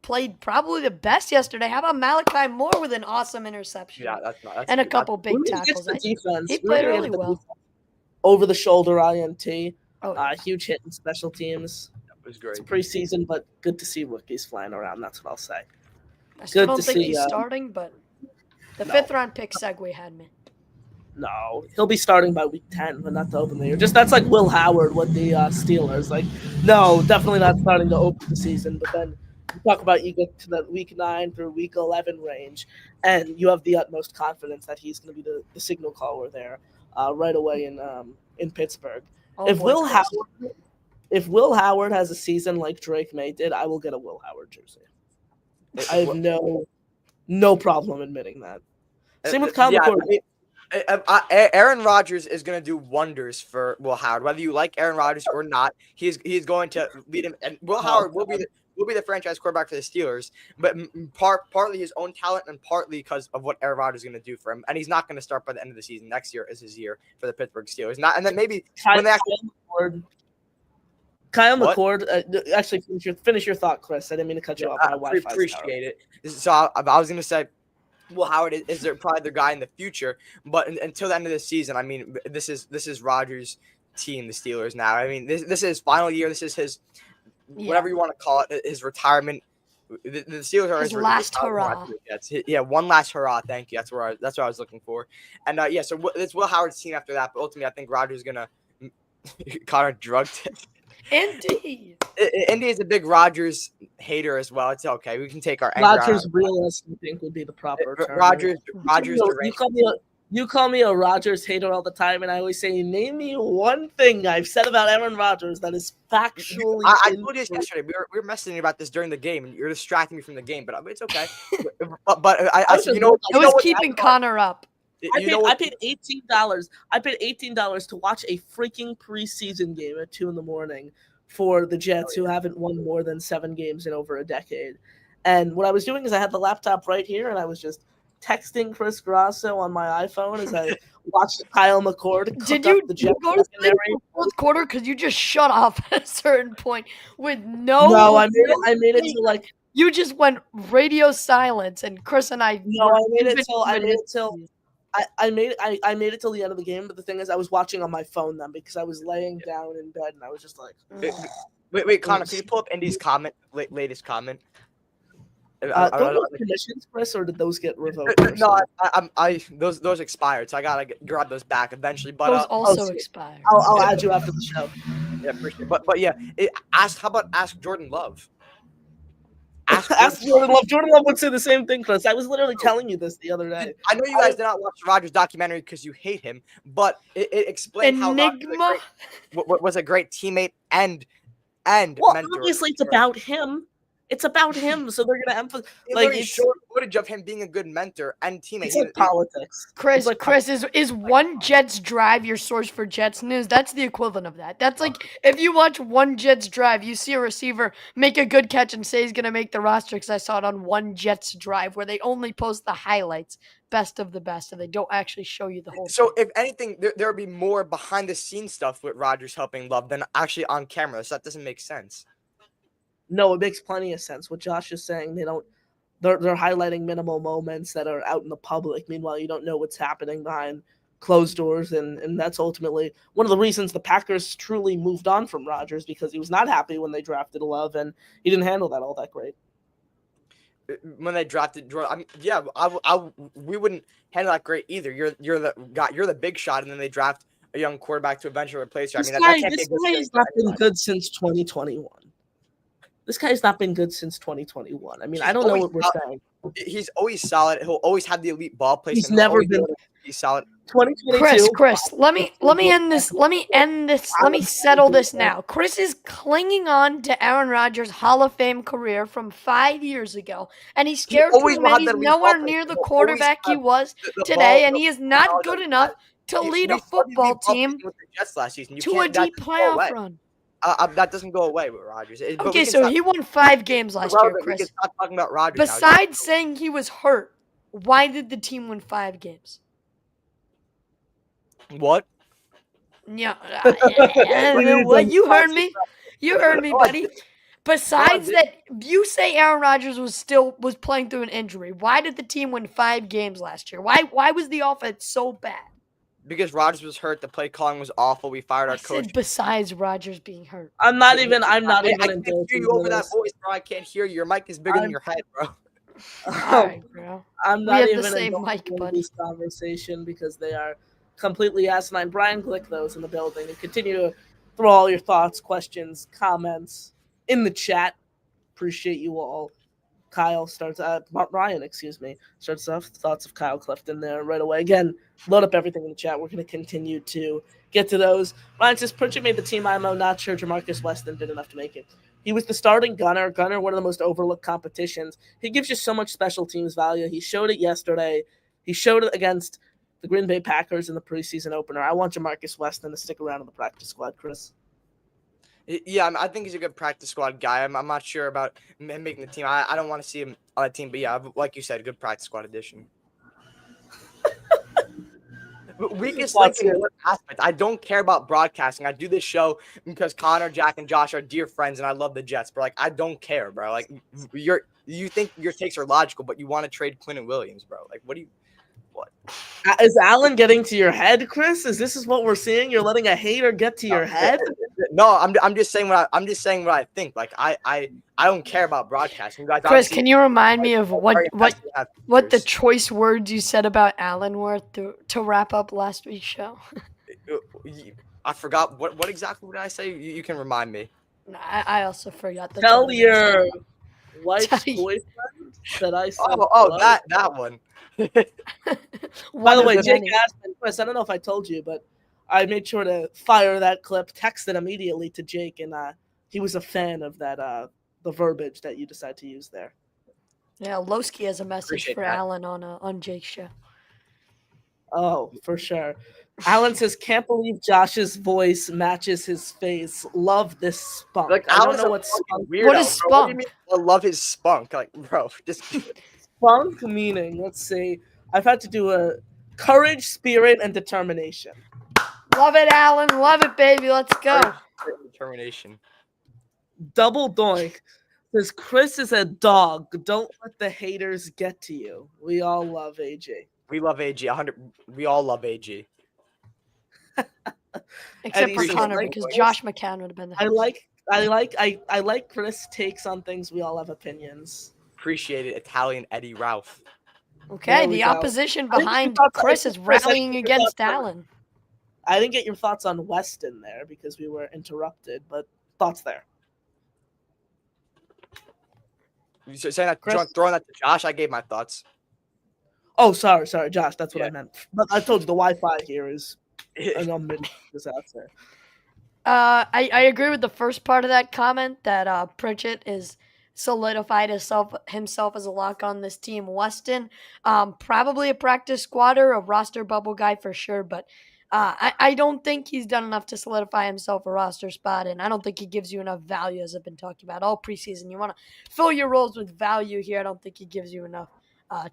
played probably the best yesterday. How about Malachi Moore with an awesome interception? Yeah, that's and a couple big tackles. He played really well. Over the shoulder INT. Oh, huge hit in special teams. That was great. It's preseason, but good to see rookies flying around. That's what I'll say. I still don't think he's starting, but the 5th round pick segue had me. No, he'll be starting by week 10, but not to open the year. That's like Will Howard with the Steelers. Like, no, definitely not starting to open the season. But then you talk about you get to the week 9 through week 11 range, and you have the utmost confidence that he's going to be the signal caller there right away in Pittsburgh. If Will Howard has a season like Drake May did, I will get a Will Howard jersey. I have no problem admitting that. Same with Kyle McCord. Aaron Rodgers is going to do wonders for Will Howard. Whether you like Aaron Rodgers or not, he's going to lead him. And Will Howard will be the franchise quarterback for the Steelers, but partly his own talent and partly because of what Aaron Rodgers is going to do for him. And he's not going to start by the end of the season. Next year is his year for the Pittsburgh Steelers. And then maybe when they actually. Kyle McCord, actually finish your thought, Chris. I didn't mean to cut you off. I appreciate it. So I was going to say, Will Howard is probably the guy in the future, but until the end of the season, I mean, this is Rodgers' team, the Steelers. Now, I mean, this is his final year. This is his whatever you want to call it, his retirement. The Steelers are His last hurrah. Yeah, one last hurrah. Thank you. That's what I was looking for. And so it's Will Howard's team after that. But ultimately, I think Rodgers is gonna Connor drugged it. Indeed. Indy is a big Rodgers hater as well. It's okay. We can take our anger Rodgers out. realist, I think, would be the proper term. Rodgers. You call me a Rodgers hater all the time, and I always say, name me one thing I've said about Aaron Rodgers that is factually. I told you this yesterday. We were messaging about this during the game, and you're distracting me from the game. But it's okay. but I said, it was keeping Connor up. I paid $18. I paid $18 to watch a freaking preseason game at 2 a.m. for the Jets, who haven't won more than 7 games in over a decade. And what I was doing is I had the laptop right here, and I was just texting Chris Grasso on my iPhone as I watched Kyle McCord. Did you go to the fourth quarter? Because you just shut off at a certain point with no. No, I made it to like. You just went radio silence, and Chris and I. No, I made it till. I made it till the end of the game, but the thing is, I was watching on my phone then because I was laying down in bed and I was just like. Wait, Connor, can you pull up Indy's latest comment? Commissions, Chris, or did those get revoked? No, those expired, so I gotta grab those back eventually. But those also expired. I'll add you after the show. Yeah, appreciate it. But yeah, how about ask Jordan Love? Ask Jordan Love. Jordan Love would say the same thing, Chris. I was literally telling you this the other day. I know you guys did not watch the Rodgers documentary because you hate him, but it explained how Rodgers was a great teammate and well, mentor. Obviously, it's about him. It's about him, so they're gonna emphasize. Like, he showed footage of him being a good mentor and teammate. It's like politics. Chris, is one Jets drive your source for Jets news? That's the equivalent of that. That's like if you watch one Jets drive, you see a receiver make a good catch and say he's gonna make the roster. Because I saw it on one Jets drive where they only post the highlights, best of the best, and they don't actually show you the whole. So if anything, there would be more behind the scenes stuff with Rodgers helping Love than actually on camera. So that doesn't make sense. No, it makes plenty of sense. What Josh is saying, they're highlighting minimal moments that are out in the public. Meanwhile, you don't know what's happening behind closed doors, and that's ultimately one of the reasons the Packers truly moved on from Rodgers, because he was not happy when they drafted Love, and he didn't handle that all that great. When they drafted Jordan, we wouldn't handle that great either. You're the big shot, and then they draft a young quarterback to eventually replace you. I mean, this guy has not been good since 2021. This guy's not been good since 2021. I mean, I don't know what we're saying. He's always solid. He'll always have the elite ball placement. He's never been. He's solid. 2022. Chris, let me end this. Let me end this. Let me settle this now. Chris is clinging on to Aaron Rodgers' Hall of Fame career from 5 years ago, and he's scared to admit he's nowhere near the quarterback he was today, and he is not good enough to lead a football team to a deep playoff run. That doesn't go away with Rodgers. Okay, so he won 5 games last year, Chris. We can stop talking about Rodgers. Besides saying he was hurt, why did the team win 5 games? What? Yeah, what? You heard me. You heard me, buddy. Besides that, you say Aaron Rodgers was playing through an injury. Why did the team win 5 games last year? Why was the offense so bad? Because Rodgers was hurt. The play calling was awful. We fired our coach. Said besides Rodgers being hurt. I'm not even. I can't hear you over that voice, bro. I can't hear you. Your mic is bigger than your head, bro. All right, bro. I'm not we even have the same mic, buddy. This conversation because they are completely asinine. Brian Glick, those in the building, and continue to throw all your thoughts, questions, comments in the chat. Appreciate you all. Kyle starts Ryan, starts off thoughts of Kyle Clifton there right away. Again, load up everything in the chat. We're going to continue to get to those. Ryan says, Pritchard made the team IMO, not sure Jamarcus Weston did enough to make it. He was the starting gunner, one of the most overlooked competitions. He gives you so much special teams value. He showed it yesterday. He showed it against the Green Bay Packers in the preseason opener. I want Jamarcus Weston to stick around in the practice squad, Chris. Yeah, I think he's a good practice squad guy. I'm not sure about him making the team. I don't want to see him on the team, but yeah, like you said, good practice squad addition. Weakest link in what aspect? I don't care about broadcasting. I do this show because Connor, Jack, and Josh are dear friends, and I love the Jets. But I don't care, bro. Like you think your takes are logical, but you want to trade Quinn and Williams, bro. Like, what do you? Is Allen getting to your head, Chris? This is what we're seeing? You're letting a hater get to your head? No, I'm just saying what I think. Like I don't care about broadcasting. You guys, Chris, obviously can you remind me of are what very what invested in our what the futures. choice words you said about Allen were to wrap up last week's show? I forgot what exactly did I say? You can remind me. I also forgot. That's Tell all I'm gonna say. your wife's Tell you- boyfriend that I said Oh, hello. that one. By One the of way, the Jake many. asked me, Chris, I don't know if I told you, but I made sure to fire that clip, texted immediately to Jake, and he was a fan of that the verbiage that you decided to use there. Yeah, Lowski has a message Appreciate for that. Allen on Jake's show. Oh, for sure. Alan says, can't believe Josh's voice matches his face. Love this spunk. Like I don't Alan's know a what fucking spunk, weirdo. What is bro. What do you spunk? mean? I love his spunk. Like, bro, just spunk meaning. Let's see. I've had to do a courage, spirit, and determination. Love it, Allen. Love it, baby. Let's go. determination. Double doink says, Chris is a dog. Don't let the haters get to you. We all love AJ. We love AG. 100. We all love AG. Except Eddie for says, Connor, like because Chris, Josh McCann would have been the host. I like Chris takes on things. We all have opinions. Appreciated Italian Eddie Ralph. Okay, There we the go. opposition I think behind your thoughts- Chris is Chris, I rallying think your against thoughts on- Allen. I didn't get your thoughts on Weston there because we were interrupted, but thoughts there. You saying that, Chris? throwing that to Josh? I gave my thoughts. Oh, sorry, Josh. That's what I Yeah. meant. But I told you the Wi-Fi here is an disaster. I agree with the first part of that comment that Pritchett is solidified himself as a lock on this team. Weston, probably a practice squatter, a roster bubble guy for sure, but I don't think he's done enough to solidify himself a roster spot, and I don't think he gives you enough value, as I've been talking about all preseason. You want to fill your roles with value here. I don't think he gives you enough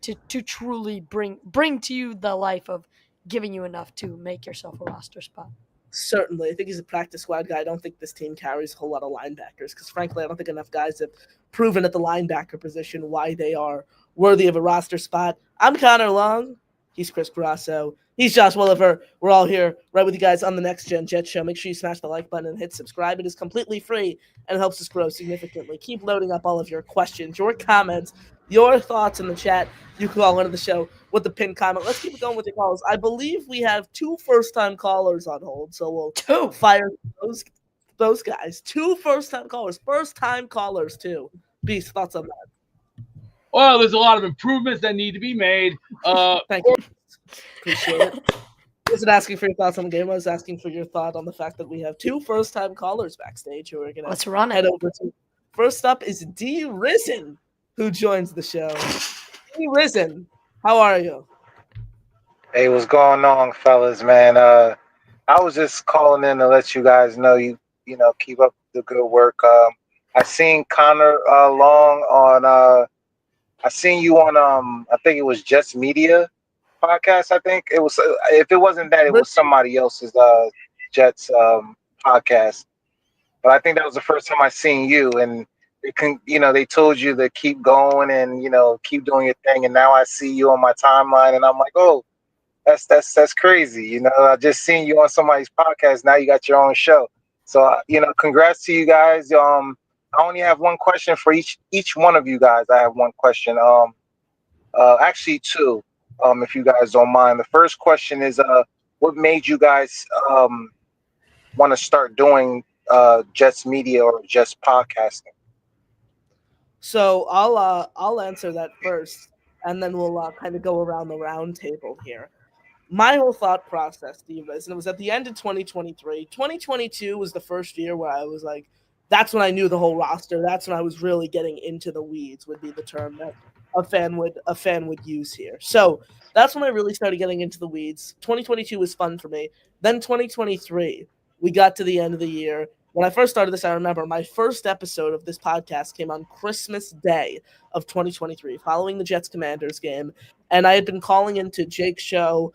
to truly bring to you the life of giving you enough to make yourself a roster spot. Certainly. I think he's a practice squad guy. I don't think this team carries a whole lot of linebackers because, frankly, I don't think enough guys have proven at the linebacker position why they are worthy of a roster spot. I'm Connor Long. He's Chris Grasso. He's Josh Woolever. We're all here right with you guys on the Next Gen Jet Show. Make sure you smash the like button and hit subscribe. It is completely free and it helps us grow significantly. Keep loading up all of your questions, your comments, your thoughts in the chat. You can call into the show with the pinned comment. Let's keep it going with the calls. I believe we have 2 first-time callers on hold, so we'll fire those guys. 2 first-time callers, too. Beast, thoughts on that? Well, there's a lot of improvements that need to be made. Thank you. Appreciate it. I wasn't asking for your thoughts on the game. I was asking for your thought on the fact that we have 2 first-time callers backstage who are going Let's to run head it. over to. First up is D. Risen, who joins the show. D. Risen, how are you? Hey, what's going on, fellas, man? I was just calling in to let you guys know you keep up the good work. I seen Connor Long on I seen you on I think it was Just Media podcast. I think it was, if it wasn't that, it was somebody else's Jets podcast. But I think that was the first time I seen you, and they told you to keep going and keep doing your thing, and now I see you on my timeline and I'm like, oh, that's crazy. I just seen you on somebody's podcast. Now you got your own show. So congrats to you guys. I only have one question for each one of you guys. I have one question. Actually 2, if you guys don't mind. The first question is, what made you guys want to start doing Jets Media or just podcasting? So I'll answer that first, and then we'll kind of go around the round table here. My whole thought process, Steve, is, and it was at the end of 2023. 2022 was the first year where I was like, that's when I knew the whole roster. That's when I was really getting into the weeds, would be the term that a fan would use here. So that's when I really started getting into the weeds. 2022 was fun for me. Then 2023, we got to the end of the year. When I first started this, I remember my first episode of this podcast came on Christmas Day of 2023, following the Jets-Commanders game. And I had been calling into Jake's show,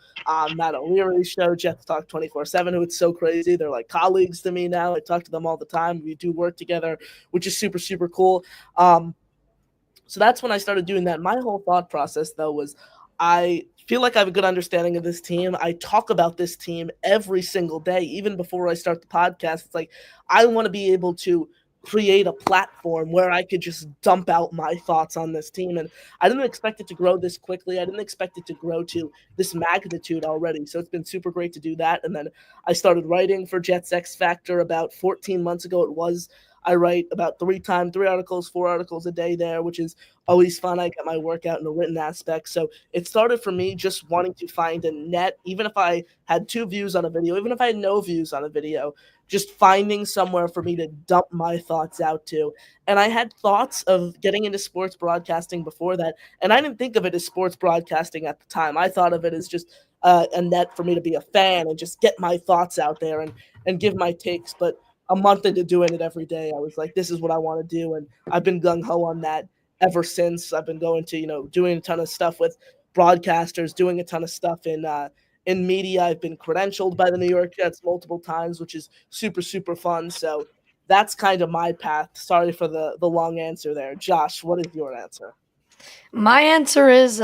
Matt O'Leary's show, Jets Talk 24/7, who it's so crazy. They're like colleagues to me now. I talk to them all the time. We do work together, which is super, super cool. So that's when I started doing that. My whole thought process, though, was I feel like I have a good understanding of this team. I talk about this team every single day, even before I start the podcast. It's like I want to be able to create a platform where I could just dump out my thoughts on this team. And I didn't expect it to grow this quickly. I didn't expect it to grow to this magnitude already. So it's been super great to do that. And then I started writing for Jets X Factor about 14 months ago. It was. I write about 4 articles a day there, which is always fun. I get my workout in a written aspect. So it started for me just wanting to find a net, even if I had 2 views on a video, even if I had no views on a video, just finding somewhere for me to dump my thoughts out to. And I had thoughts of getting into sports broadcasting before that, and I didn't think of it as sports broadcasting at the time. I thought of it as just a net for me to be a fan and just get my thoughts out there and give my takes. But a month into doing it every day, I was like, this is what I want to do. And I've been gung-ho on that ever since. I've been going to, doing a ton of stuff with broadcasters, doing a ton of stuff in media. I've been credentialed by the New York Jets multiple times, which is super, super fun. So that's kind of my path. Sorry for the long answer there. Josh, what is your answer? My answer is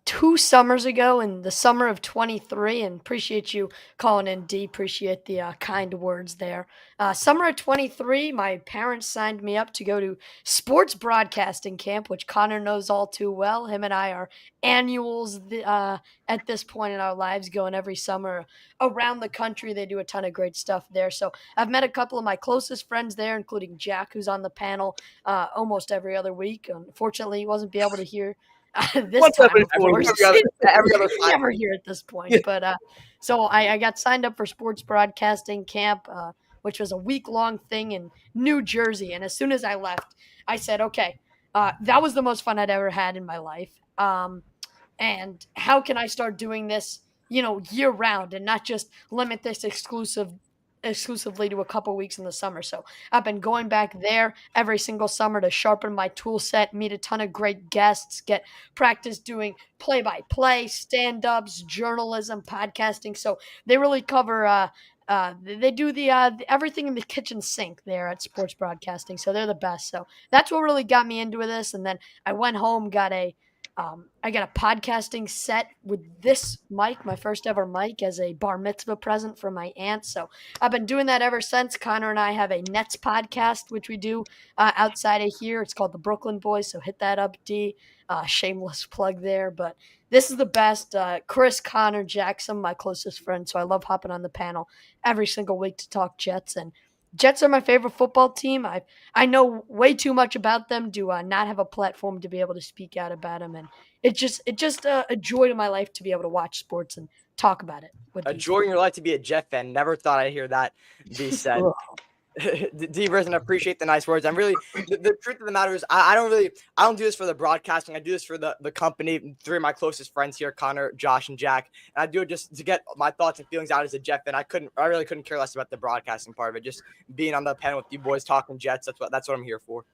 2 summers ago, in the summer of 23, and appreciate you calling in, D. Appreciate the kind words there. Summer of 23, my parents signed me up to go to sports broadcasting camp, which Connor knows all too well. Him and I are annuals at this point in our lives, going every summer around the country. They do a ton of great stuff there. So I've met a couple of my closest friends there, including Jack, who's on the panel almost every other week. Unfortunately, he wasn't able to hear this Once time, every of 4 course. weeks. Every other time. Never here at this point. Yeah. But so I got signed up for sports broadcasting camp, which was a week-long thing in New Jersey. And as soon as I left, I said, okay, that was the most fun I'd ever had in my life. And how can I start doing this, year round and not just limit this exclusively to a couple weeks in the summer. So I've been going back there every single summer to sharpen my tool set, meet a ton of great guests, get practice doing play-by-play, stand-ups, journalism, podcasting. So they really cover they do the everything in the kitchen sink there at sports broadcasting. So they're the best. So that's what really got me into this. And then I went home, I got a podcasting set with this mic, my first ever mic, as a bar mitzvah present from my aunt. So I've been doing that ever since. Connor and I have a Nets podcast, which we do outside of here. It's called the Brooklyn Boys. So hit that up, D. Shameless plug there. But this is the best. Chris, Connor, Jackson, my closest friend. So I love hopping on the panel every single week to talk Jets. And Jets are my favorite football team. I know way too much about them to not have a platform to be able to speak out about them, and it's just a joy to my life to be able to watch sports and talk about it. A joy in your life to be a Jet fan. Never thought I'd hear that be said. D. Verson, I appreciate the nice words. I'm really the truth of the matter is I don't do this for the broadcasting. I do this for the company. 3 of my closest friends here, Connor, Josh, and Jack. And I do it just to get my thoughts and feelings out as a Jet fan. I really couldn't care less about the broadcasting part of it. Just being on the panel with you boys talking Jets. That's what I'm here for.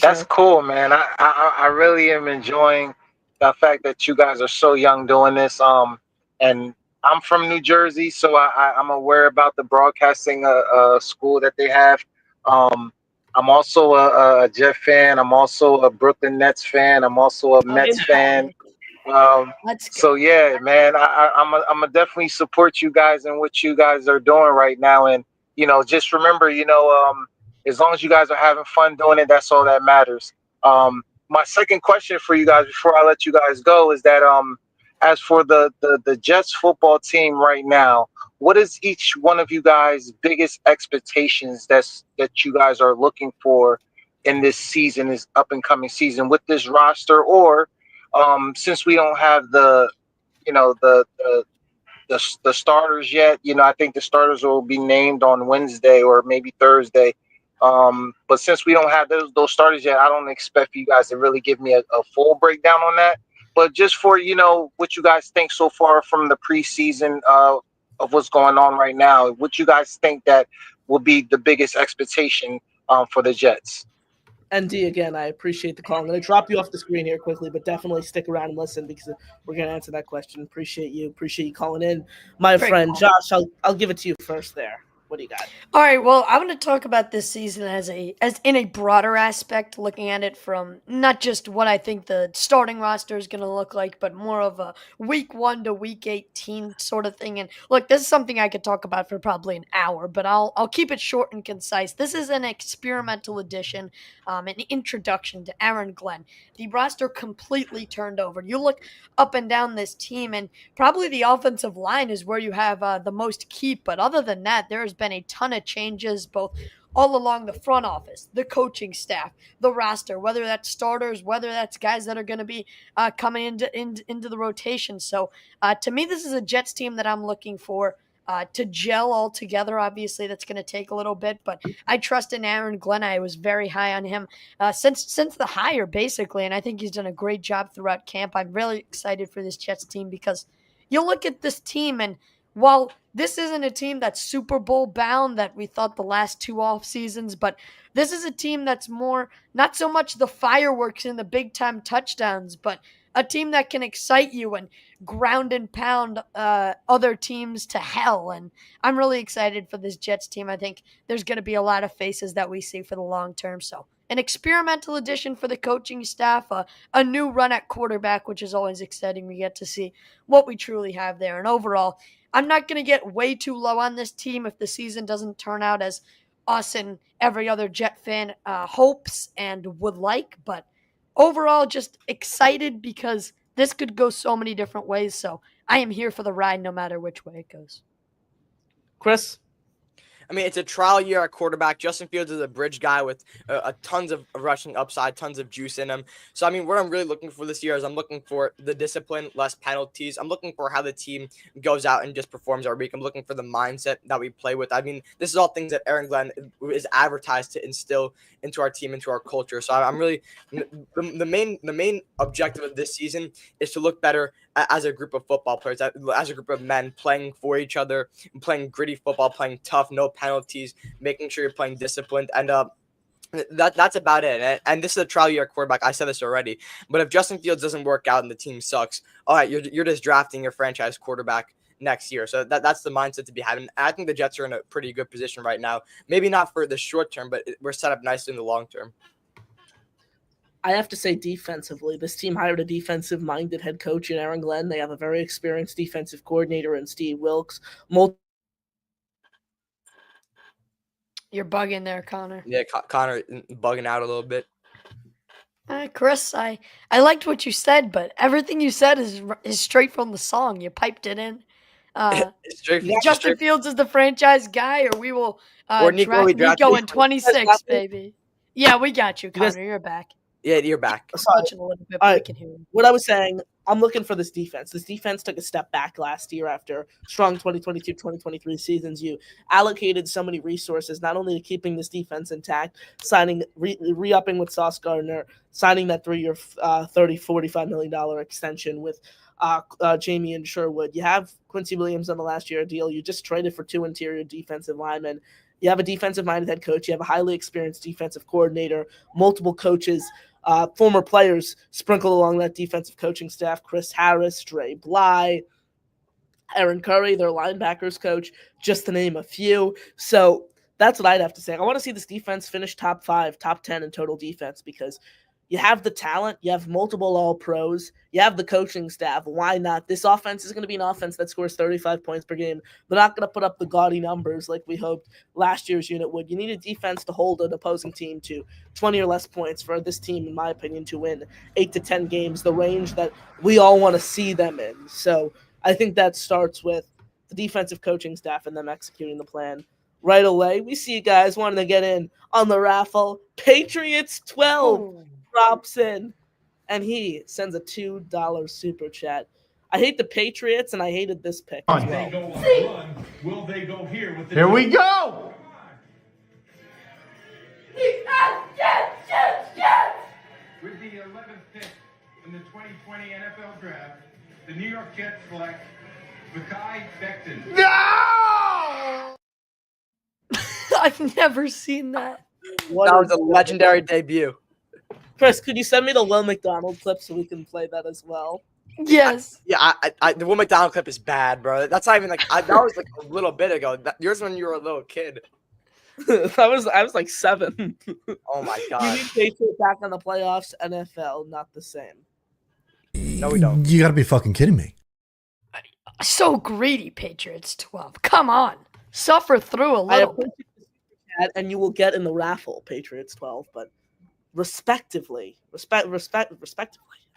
That's cool, man. I really am enjoying the fact that you guys are so young doing this. And I'm from New Jersey, so I'm aware about the broadcasting school that they have. I'm also a Jet fan. I'm also a Brooklyn Nets fan. I'm also a Mets fan. So yeah, man, I'm gonna definitely support you guys and what you guys are doing right now. And just remember, as long as you guys are having fun doing it, that's all that matters. My second question for you guys before I let you guys go is that as for the Jets football team right now, what is each one of you guys' biggest expectations that you guys are looking for in this season, this up and coming season with this roster? Or since we don't have the starters yet, I think the starters will be named on Wednesday or maybe Thursday. But since we don't have those starters yet, I don't expect you guys to really give me a full breakdown on that. But just for, what you guys think so far from the preseason of what's going on right now, what you guys think that will be the biggest expectation for the Jets? And D, again, I appreciate the call. I'm going to drop you off the screen here quickly, but definitely stick around and listen because we're going to answer that question. Appreciate you calling in. My friend Josh, I'll give it to you first there. What do you got? All right, well, I'm going to talk about this season as in a broader aspect, looking at it from not just what I think the starting roster is going to look like, but more of a week 1 to week 18 sort of thing. And look, this is something I could talk about for probably an hour, but I'll keep it short and concise. This is an experimental edition, an introduction to Aaron Glenn. The roster completely turned over. You look up and down this team, and probably the offensive line is where you have the most keep, but other than that, there has been a ton of changes both all along the front office, the coaching staff, the roster, whether that's starters, whether that's guys that are going to be coming into the rotation. So to me, this is a Jets team that I'm looking for to gel all together. Obviously, that's going to take a little bit, but I trust in Aaron Glenn. I was very high on him since the hire, basically, and I think he's done a great job throughout camp. I'm really excited for this Jets team because you look at this team, and while this isn't a team that's Super Bowl bound that we thought the last 2 off seasons, but this is a team that's more, not so much the fireworks and the big time touchdowns, but a team that can excite you and ground and pound other teams to hell. And I'm really excited for this Jets team. I think there's going to be a lot of faces that we see for the long term. So an experimental addition for the coaching staff, a new run at quarterback, which is always exciting. We get to see what we truly have there. And overall, I'm not going to get way too low on this team if the season doesn't turn out as us and every other Jet fan hopes and would like. But overall, just excited because this could go so many different ways. So I am here for the ride no matter which way it goes. Chris? I mean, it's a trial year at quarterback. Justin Fields is a bridge guy with tons of rushing upside, tons of juice in him. So, I mean, what I'm really looking for this year is I'm looking for the discipline, less penalties. I'm looking for how the team goes out and just performs our week. I'm looking for the mindset that we play with. I mean, this is all things that Aaron Glenn is advertised to instill into our team, into our culture. So I'm really the main objective of this season is to look better as a group of football players, as a group of men playing for each other, playing gritty football, playing tough, no penalties, making sure you're playing disciplined, and that's about it. And this is a trial year quarterback. I said this already, but if Justin Fields doesn't work out and the team sucks, all right, you're just drafting your franchise quarterback next year. So that's the mindset to be had. And I think the Jets are in a pretty good position right now. Maybe not for the short term, but we're set up nicely in the long term. I have to say defensively, this team hired a defensive-minded head coach in Aaron Glenn. They have a very experienced defensive coordinator in Steve Wilkes. You're bugging there, Connor. Yeah, Connor bugging out a little bit. Chris, I liked what you said, but everything you said is straight from the song. You piped it in. Justin Fields is the franchise guy, or we will draft Nico in 26, baby. Yeah, we got you, Connor. You're back. Yeah, you're back. Watching a little bit, but we can hear you. What I was saying, I'm looking for this defense. This defense took a step back last year after strong 2022-2023 seasons. You allocated so many resources, not only to keeping this defense intact, signing, re-upping with Sauce Gardner, signing that 3-year, $45 million extension with Jamie and Sherwood. You have Quincy Williams on the last year deal. You just traded for 2 interior defensive linemen. You have a defensive-minded head coach. You have a highly experienced defensive coordinator, multiple coaches, former players sprinkled along that defensive coaching staff: Chris Harris, Dre Bly, Aaron Curry, their linebackers coach, just to name a few. So that's what I'd have to say. I want to see this defense finish top 5, top 10 in total defense because you have the talent, you have multiple all-pros, you have the coaching staff. Why not? This offense is going to be an offense that scores 35 points per game. They're not going to put up the gaudy numbers like we hoped last year's unit would. You need a defense to hold an opposing team to 20 or less points for this team, in my opinion, to win 8 to 10 games, the range that we all want to see them in. So I think that starts with the defensive coaching staff and them executing the plan. Right away, we see you guys wanting to get in on the raffle. Patriots 12 drops in, and he sends a $2 super chat. I hate the Patriots, and I hated this pick as well. They go on a run. Will they go here with the Here we go! With the 11th pick in the 2020 NFL Draft, the New York Jets select Mekhi Becton. No! I've never seen that. That was a legendary debut. Chris, could you send me the Will McDonald clip so we can play that as well? Yes. Yeah, the Will McDonald clip is bad, bro. That's not even like that was like a little bit ago. Yours when you were a little kid. I was like 7. Oh my We god. need Patriots back on the playoffs. NFL, not the same. No, we don't. You got to be fucking kidding me. So greedy, Patriots 12. Come on. Suffer through a I little bit. appreciate the super chat, and you will get in the raffle, Patriots 12, but respectively,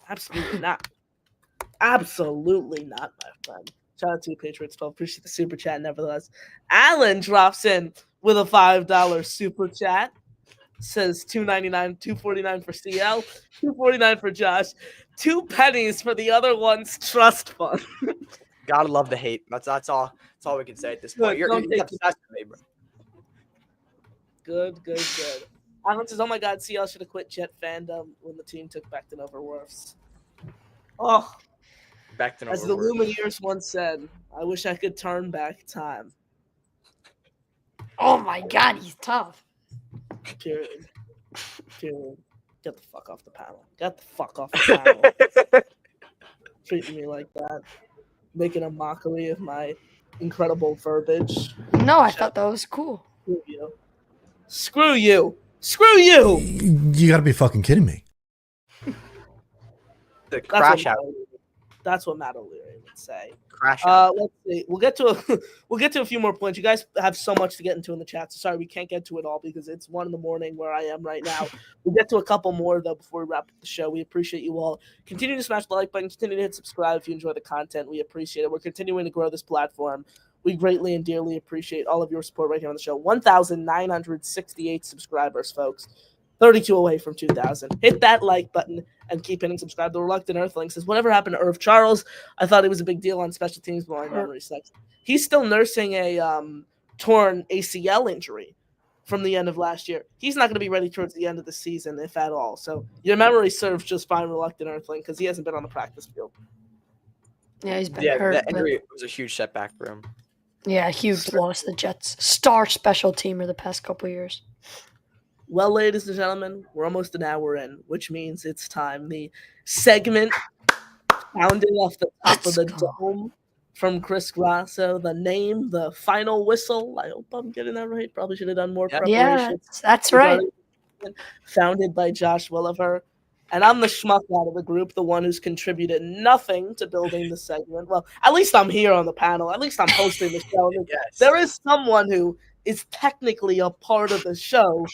absolutely not. Absolutely not, my friend. Shout out to you, Patriots 12. Appreciate the super chat, nevertheless. Alan drops in with a $5 super chat. Says $2.99, $2.49 for CL, $2.49 for Josh, 2 pennies for the other one's trust fund. Gotta love the hate. That's all. That's all we can say at this point. You're obsessed with me, bro. Good. Alan says, "Oh my God, CL should have quit Jet fandom when the team took Becton over Wirfs." Oh, Becton as over the Lumineers once said, "I wish I could turn back time." Oh my God, he's tough. Period. Get the fuck off the panel. Get the fuck off the panel. Treating me like that. Making a mockery of my incredible verbiage. No, I thought that was cool. Screw you. Screw you. Screw you. You got to be fucking kidding me. The crash out. That's what Matt O'Leary would say. Crash out. Let's see. We'll get to a few more points. You guys have so much to get into in the chat. So sorry we can't get to it all because it's 1 a.m. where I am right now. We'll get to a couple more though before we wrap up the show. We appreciate you all. Continue to smash the like button. Continue to hit subscribe if you enjoy the content. We appreciate it. We're continuing to grow this platform. We greatly and dearly appreciate all of your support right here on the show. 1,968 subscribers, folks. 32 away from 2,000. Hit that like button and keep hitting subscribe. The Reluctant Earthling says, whatever happened to Irv Charles? I thought it was a big deal on special teams, but my memory sucks. He's still nursing a torn ACL injury from the end of last year. He's not going to be ready towards the end of the season, if at all. So your memory serves just fine, Reluctant Earthling, because he hasn't been on the practice field. Yeah, he's been hurt. That injury was a huge setback for him. Yeah, huge loss. The Jets' star special teamer the past couple years. Well, ladies and gentlemen, we're almost an hour in, which means it's time. The segment pounding off the top of the dome from Chris Grasso. The name, the final whistle. I hope I'm getting that right. Probably should have done more preparation. Yeah, that's right. Founded by Josh Woolever. And I'm the schmuck out of the group, the one who's contributed nothing to building the segment. Well, at least I'm here on the panel. At least I'm hosting the show. Yes. There is someone who is technically a part of the show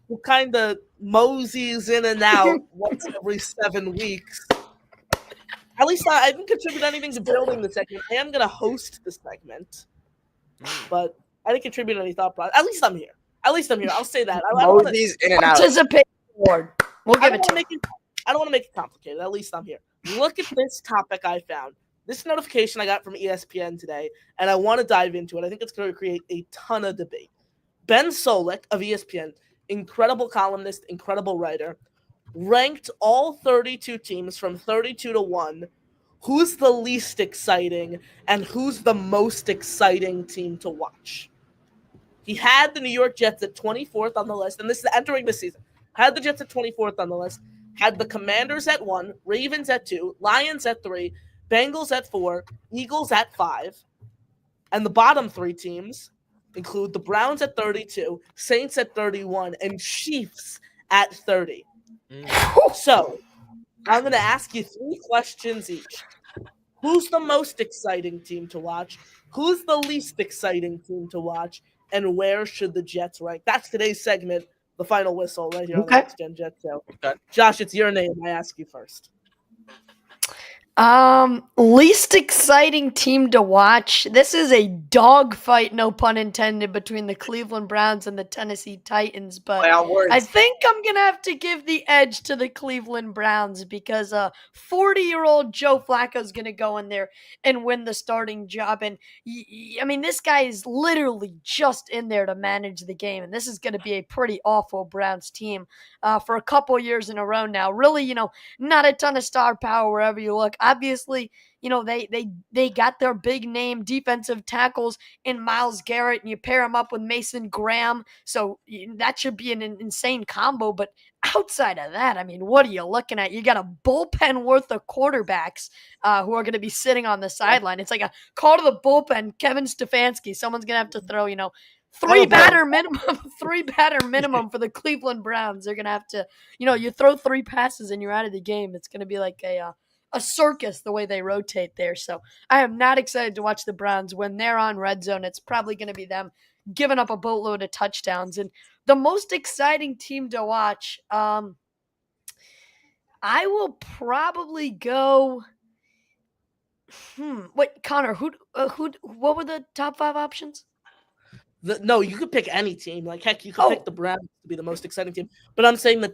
who kind of moseys in and out once every 7 weeks. At least I didn't contribute anything to building the segment. I am going to host the segment, but I didn't contribute any thought process. At least I'm here. I'll say that. Moseys in and out. Participation award. We'll give it to him. I don't want to make it complicated. At least I'm here. Look at this topic I found. This notification I got from ESPN today, and I want to dive into it. I think it's going to create a ton of debate. Ben Solik of ESPN, incredible columnist, incredible writer, ranked all 32 teams from 32 to 1. Who's the least exciting and who's the most exciting team to watch? He had the New York Jets at 24th on the list, and this is entering the season. Had the Jets at 24th on the list, had the Commanders at 1, Ravens at 2, Lions at 3, Bengals at 4, Eagles at 5, and the bottom 3 teams include the Browns at 32, Saints at 31, and Chiefs at 30. So, I'm going to ask you 3 questions each. Who's the most exciting team to watch? Who's the least exciting team to watch? And where should the Jets rank? That's today's segment, the final whistle, right here on the Next Gen Jets show. Okay. Josh, it's your name. I ask you first. Least exciting team to watch. This is a dogfight, no pun intended, between the Cleveland Browns and the Tennessee Titans. But I think I'm going to have to give the edge to the Cleveland Browns because 40-year-old Joe Flacco is going to go in there and win the starting job. And I mean, this guy is literally just in there to manage the game. And this is going to be a pretty awful Browns team for a couple years in a row now. Really, not a ton of star power wherever you look. obviously, they got their big name defensive tackles in Myles Garrett, and you pair him up with Mason Graham. So that should be an insane combo. But outside of that, I mean, what are you looking at? You got a bullpen worth of quarterbacks who are going to be sitting on the sideline. It's like a call to the bullpen, Kevin Stefanski. Someone's going to have to throw, three batter minimum for the Cleveland Browns. They're going to have to, you throw 3 passes and you're out of the game. It's going to be like a circus the way they rotate there. So I am not excited to watch the Browns. When they're on red zone, it's probably going to be them giving up a boatload of touchdowns. And the most exciting team to watch, I will probably go. Wait, Connor, what were the top 5 options? No, you could pick any team. Like, heck, you could pick the Browns to be the most exciting team. But I'm saying the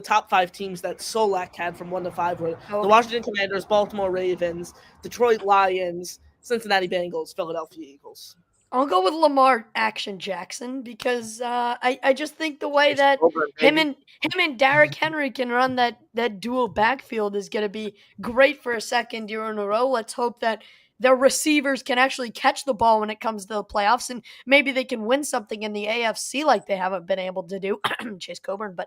top 5 teams that Solak had from 1 to 5 were the Washington Commanders, Baltimore Ravens, Detroit Lions, Cincinnati Bengals, Philadelphia Eagles. I'll go with Lamar Action Jackson because I just think the way that him and Derrick Henry can run that dual backfield is going to be great for a second year in a row. Let's hope that their receivers can actually catch the ball when it comes to the playoffs, and maybe they can win something in the AFC like they haven't been able to do. Chase Coburn, but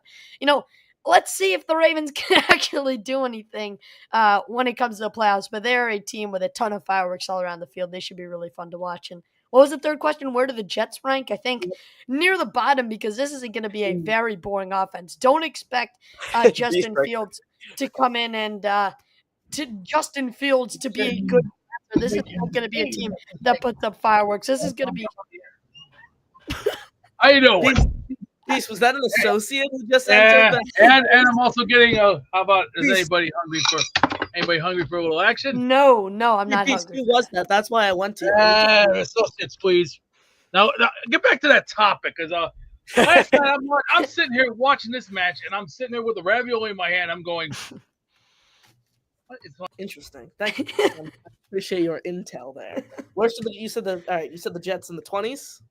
let's see if the Ravens can actually do anything when it comes to the playoffs. But they're a team with a ton of fireworks all around the field. They should be really fun to watch. And what was the third question? Where do the Jets rank? I think near the bottom because this isn't going to be a very boring offense. Don't expect Justin Fields to come in and to Justin Fields to be a good. This is not going to be a team that puts up fireworks. This is going to be. How you doing? Peace, was that an associate who just entered? And I'm also getting how about anybody hungry for a little action? No, I'm not hungry. Who was that? That's why I went to you. Associates, please. Now get back to that topic, because last night I'm sitting here watching this match, and I'm sitting there with the ravioli in my hand. I'm going. Interesting. Thank you. I appreciate your intel there. You said the Jets in the 20s?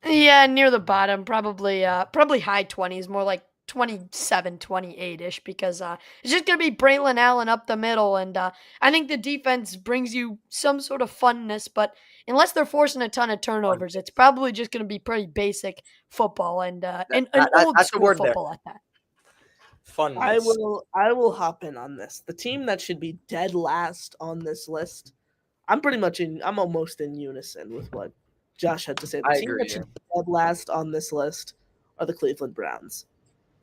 Yeah, near the bottom, probably high 20s, more like 27, 28-ish, because it's just going to be Braylon Allen up the middle, and I think the defense brings you some sort of funness, but unless they're forcing a ton of turnovers, it's probably just going to be pretty basic football and old school football at that. Fun. I will hop in on this. The team that should be dead last on this list, I'm almost in unison with what Josh had to say. The team that should be dead last on this list are the Cleveland Browns.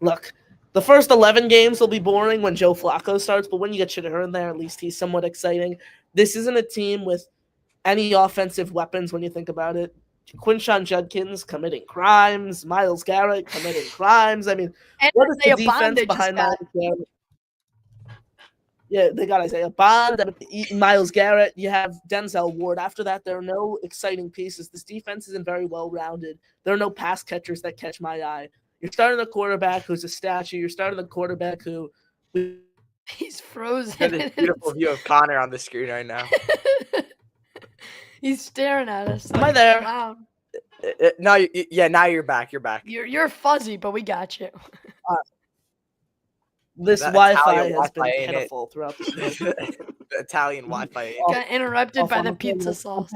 Look, the first 11 games will be boring when Joe Flacco starts, but when you get Shedeur in there, at least he's somewhat exciting. This isn't a team with any offensive weapons when you think about it. Quinshon Judkins committing crimes, Myles Garrett committing crimes. I mean, and what is the defense behind Myles Garrett? Yeah, they got Isaiah Bond, Myles Garrett. You have Denzel Ward. After that, there are no exciting pieces. This defense isn't very well-rounded. There are no pass catchers that catch my eye. You're starting a quarterback who's a statue. You're starting a quarterback who he's frozen. Got this beautiful view of Connor on the screen right now. He's staring at us. Am I there? Wow. No, now you're back. You're back. You're fuzzy, but we got you. This Wi-Fi has been pitiful throughout this. The Italian Wi-Fi. Got interrupted by the pizza sauce.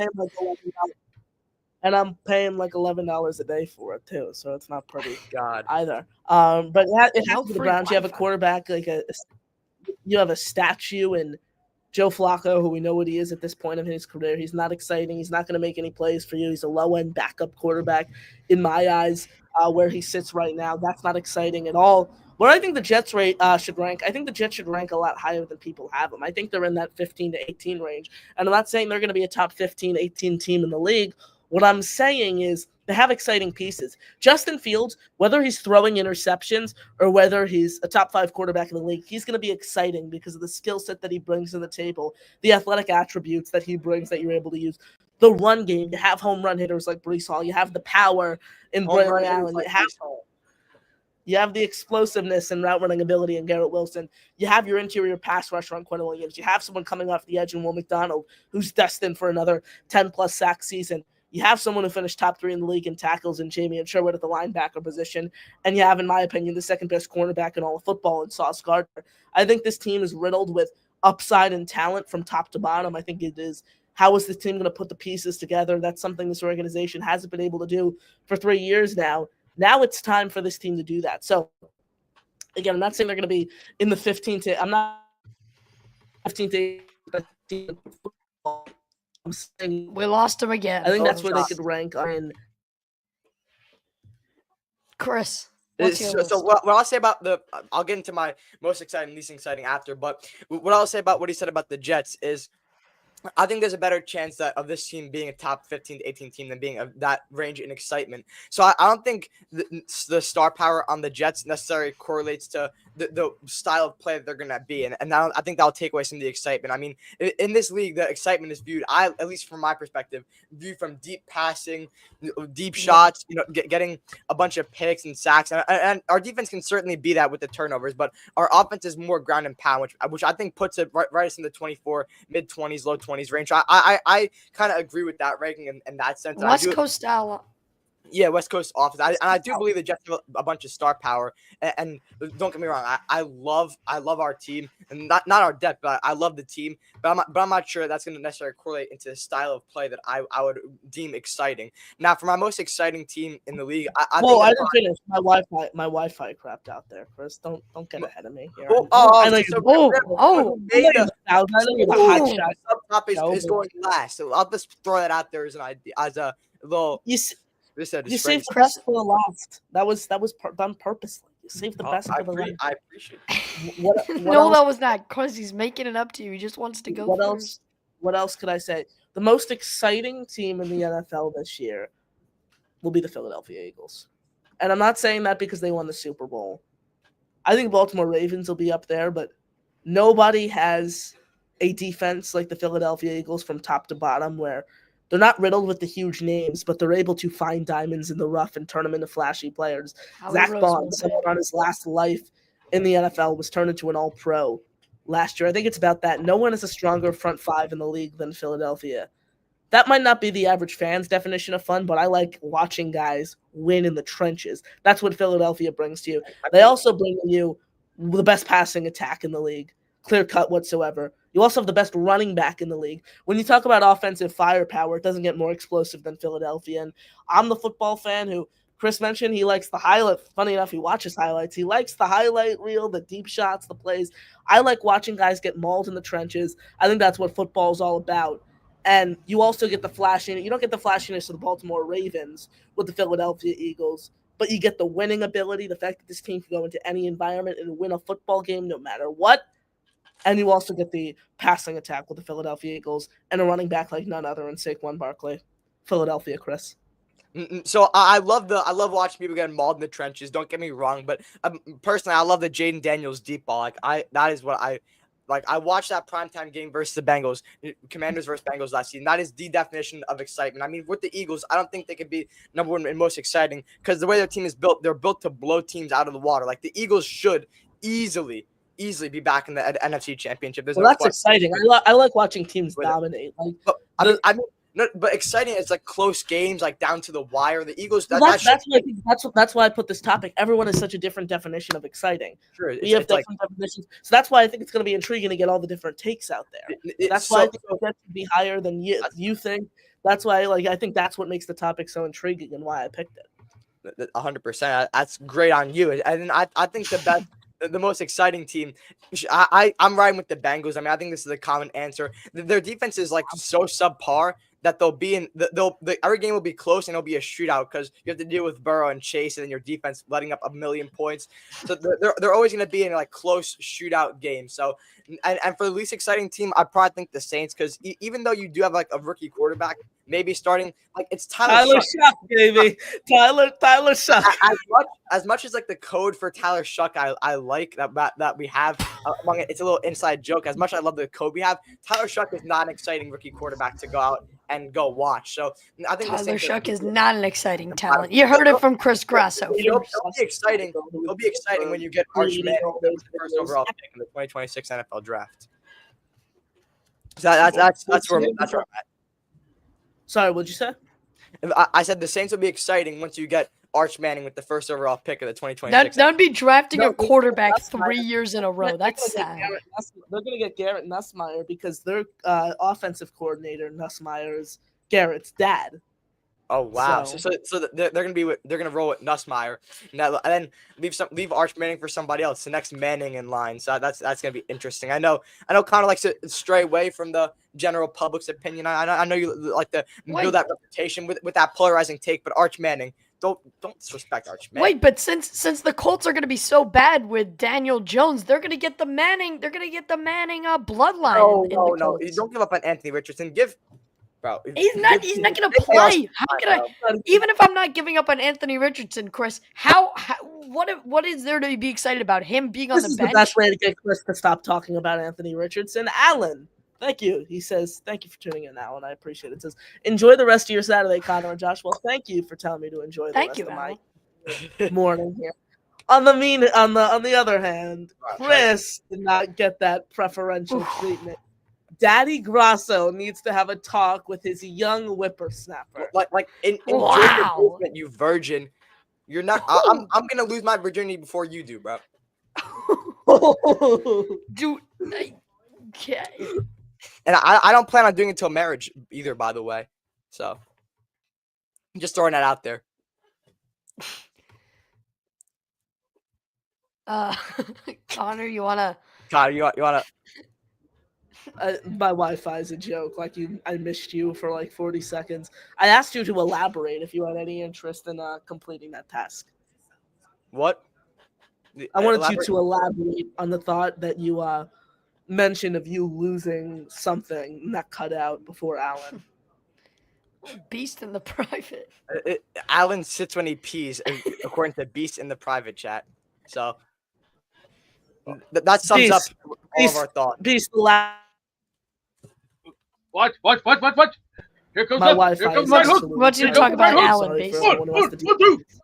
And I'm paying like $11 a day for it too, so it's not pretty God either. But it has the Browns. You have a quarterback you have a statue in Joe Flacco, who we know what he is at this point of his career. He's not exciting. He's not going to make any plays for you. He's a low-end backup quarterback in my eyes. Where he sits right now, that's not exciting at all. Where I think the Jets should rank, I think the Jets should rank a lot higher than people have them. I think they're in that 15 to 18 range. And I'm not saying they're going to be a top 15, 18 team in the league. What I'm saying is they have exciting pieces. Justin Fields, whether he's throwing interceptions or whether he's a top 5 quarterback in the league, he's going to be exciting because of the skill set that he brings to the table, the athletic attributes that he brings that you're able to use. The run game, you have home run hitters like Breece Hall. You have the power in Braylon Allen. You have the explosiveness and route running ability in Garrett Wilson. You have your interior pass rusher on Quinn Williams. You have someone coming off the edge in Will McDonald who's destined for another 10-plus sack season. You have someone who finished top 3 in the league in tackles in Jamie Sherwood at the linebacker position. And you have, in my opinion, the second best cornerback in all of football in Sauce Gardner. I think this team is riddled with upside and talent from top to bottom. I think it is, how is this team going to put the pieces together? That's something this organization hasn't been able to do for 3 years now. Now it's time for this team to do that. So, again, I'm not saying they're going to be in the 15th. I'm not 15th. I'm saying We lost him again. I think that's where they could rank in. Chris, what's your list? So what I'll say about I'll get into my most exciting, least exciting after, but what I'll say about what he said about the Jets is I think there's a better chance of this team being a top 15 to 18 team than being that range in excitement. So I don't think the star power on the Jets necessarily correlates to the style of play that they're going to be. And I think that'll take away some of the excitement. I mean, in this league, the excitement is viewed, at least from my perspective, viewed from deep passing, deep shots, getting a bunch of picks and sacks. And our defense can certainly be that with the turnovers, but our offense is more ground and pound, which I think puts it right us in the 24, mid-20s, low 20s range. I kind of agree with that ranking in that sense. West Coast style. Yeah, West Coast offense. I do believe the Jets have a bunch of star power. And don't get me wrong, I love our team, and not our depth, but I love the team. But I'm not sure that's going to necessarily correlate into the style of play that I would deem exciting. Now, for my most exciting team in the league, I didn't finish. My Wi-Fi crapped out there, Chris. Don't get ahead of me here. Subtopic is going last, so I'll just throw that out there as an idea, as a little. You saved the best for the last. That was done purposely. You saved the best for the last. I appreciate it. What No, else? that was not because he's making it up to you. He just wants to go What first. else? What else could I say? The most exciting team in the NFL this year will be the Philadelphia Eagles. And I'm not saying that because they won the Super Bowl. I think Baltimore Ravens will be up there, but nobody has a defense like the Philadelphia Eagles from top to bottom, where they're not riddled with the huge names, but they're able to find diamonds in the rough and turn them into flashy players. Zach Bond, someone on his last life in the NFL, was turned into an all-pro last year. I think it's about that. No one has a stronger front five in the league than Philadelphia. That might not be the average fan's definition of fun, but I like watching guys win in the trenches. That's what Philadelphia brings to you. They also bring you the best passing attack in the league, clear cut whatsoever. You also have the best running back in the league. When you talk about offensive firepower, it doesn't get more explosive than Philadelphia. And I'm the football fan who Chris mentioned he likes the highlight. Funny enough, he watches highlights. He likes the highlight reel, the deep shots, the plays. I like watching guys get mauled in the trenches. I think that's what football is all about. And you also get the flashiness. You don't get the flashiness of the Baltimore Ravens with the Philadelphia Eagles, but you get the winning ability, the fact that this team can go into any environment and win a football game no matter what. And you also get the passing attack with the Philadelphia Eagles and a running back like none other in Saquon Barkley. Philadelphia, Chris. So I love watching people getting mauled in the trenches. Don't get me wrong, but personally, I love the Jaden Daniels deep ball. That is what I like. I watched that primetime game versus the Bengals, Commanders versus Bengals last season. That is the definition of excitement. I mean, with the Eagles, I don't think they could be number one and most exciting because the way their team is built, they're built to blow teams out of the water. Like the Eagles should easily be back in the NFC Championship. That's exciting. I like watching teams dominate. But exciting is like close games, like down to the wire. The Eagles. That's why I put this topic. Everyone has such a different definition of exciting. Sure, we have different definitions, so that's why I think it's going to be intriguing to get all the different takes out there. That's why I think it gets to be higher than you think. That's why, I think that's what makes the topic so intriguing and why I picked it. 100%. That's great on you, and I think the best. The most exciting team, I'm riding with the Bengals. I mean, I think this is a common answer. Their defense is like so subpar that they'll be in. Every game will be close and it'll be a shootout because you have to deal with Burrow and Chase and then your defense letting up 1 million points. So they're always going to be in like close shootout games. So and for the least exciting team, I probably think the Saints because even though you do have like a rookie quarterback, maybe starting like it's Tyler Shuck, baby. Tyler Shuck. As much as like the code for Tyler Shuck, I like that we have among it. It's a little inside joke. As much as I love the code we have, Tyler Shuck is not an exciting rookie quarterback to go out and go watch. So I think Tyler Shuck is not an exciting talent. You heard it from Chris Grasso. It'll be exciting. It'll be exciting when you get Arch Manning, the first overall pick in the 2026 NFL Draft. So that's where I'm at. Sorry, what'd you say? I said the Saints will be exciting once you get Arch Manning with the first overall pick of the 2026. That'd be drafting No, a quarterback that's 3 years in a row. That's sad. They're going to get Garrett Nussmeier because their offensive coordinator, Nussmeier, is Garrett's dad. Oh wow! So- So they're gonna roll with Nussmeier, and then leave Arch Manning for somebody else, the next Manning in line. So that's gonna be interesting. I know Connor likes to stray away from the general public's opinion. I know you like to build that reputation with that polarizing take, but Arch Manning, don't disrespect Arch Manning. Wait, but since the Colts are going to be so bad with Daniel Jones, they're going to get the Manning. They're going to get the Manning bloodline. No, in the Colts. don't give up on Anthony Richardson. Bro, He's not going to play. How can I? Even if I'm not giving up on Anthony Richardson, Chris, what is there to be excited about him being on This the is bench? the best way to get Chris to stop talking about Anthony Richardson. Alan, thank you. He says, thank you for tuning in, Alan. I appreciate it. It says, enjoy the rest of your Saturday, Connor and Josh. Well, thank you for telling me to enjoy the rest of my morning here. On the other hand, Chris did not get that preferential treatment. Daddy Grasso needs to have a talk with his young whippersnapper. Like in Wow. you virgin. You're not. I'm gonna lose my virginity before you do, bro. Dude, okay. And I don't plan on doing it until marriage either, by the way. So I'm just throwing that out there. Connor, you wanna? God, you wanna? My Wi-Fi is a joke. I missed you for like 40 seconds. I asked you to elaborate if you had any interest in completing that task. What? I wanted you to elaborate on the thought that you mentioned of you losing something not cut out before Alan. Beast in the private. Alan sits when he pees, according to Beast in the private chat. So that sums up all of our thoughts. Beast, What? Here comes my up. Wi-Fi Here comes is right hook. absolutely What's you terrible. talk about I'm Alan, sorry Beast? for anyone who wants to do this.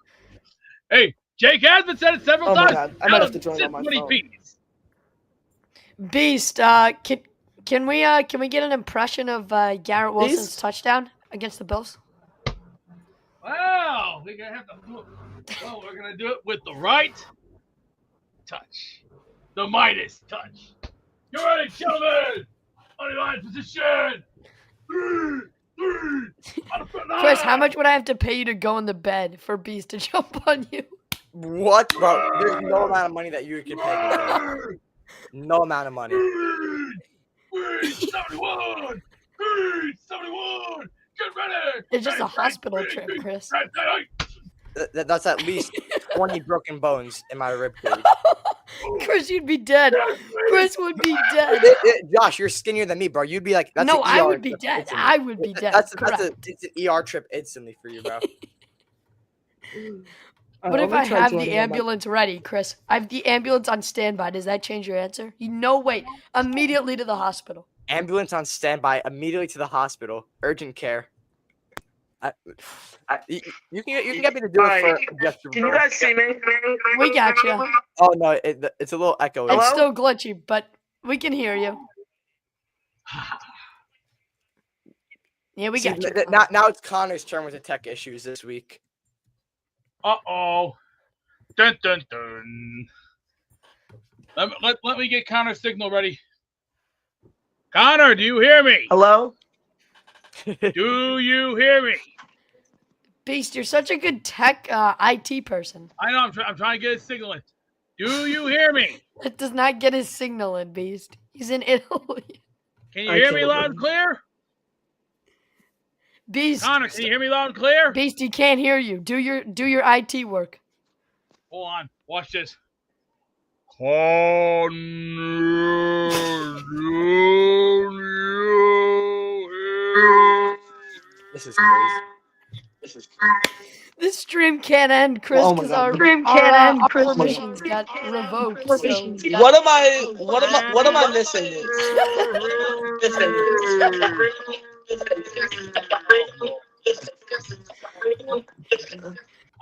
Hey, Jake has been said it several Oh my times. God, I might have to join on my Alan sits phone. when he pees. Beast, can we get an impression of Garrett Wilson's Beast? touchdown against the Bills? Wow, we're gonna have to do it. Well, we're gonna do it with the right touch, the Midas touch. You ready, gentlemen? On the line position. 3, on the front line. Chris, how much would I have to pay you to go in the bed for Beast to jump on you? What, bro? There's no amount of money that you could pay me, bro. No amount of money. 71. 71. Get ready. It's just a hospital trip, Chris. That's at least 20 broken bones in my rib cage. Chris, you'd be dead. Chris would be dead. Josh, you're skinnier than me, bro. You'd be like, that's No, an I ER would be trip dead. instantly. I would be dead. It's an ER trip instantly for you, bro. What if I have the ambulance ready, Chris? I have the ambulance on standby. Does that change your answer? No, wait. Immediately to the hospital. Ambulance on standby, immediately to the hospital, urgent care. You can get me to do it for just. Can you guys see me? We got you. Oh no, it's a little echoey. It's still glitchy, but we can hear you. Yeah, we got you. Now it's Connor's turn with the tech issues this week. Uh-oh. Dun, dun, dun. Let me get Connor's signal ready. Connor, do you hear me? Hello? Do you hear me? Beast, you're such a good tech IT person. I know, I'm trying to get his signal in. Do you hear me? That does not get his signal in, Beast. He's in Italy. Can you hear me loud and clear? Beast. Connor, can you hear me loud and clear? Beast, he can't hear you. Do your IT work. Hold on. Watch this. Connor, This is crazy. This stream can't end, Chris, Oh my because God. our Stream permissions got revoked. So. What am I missing?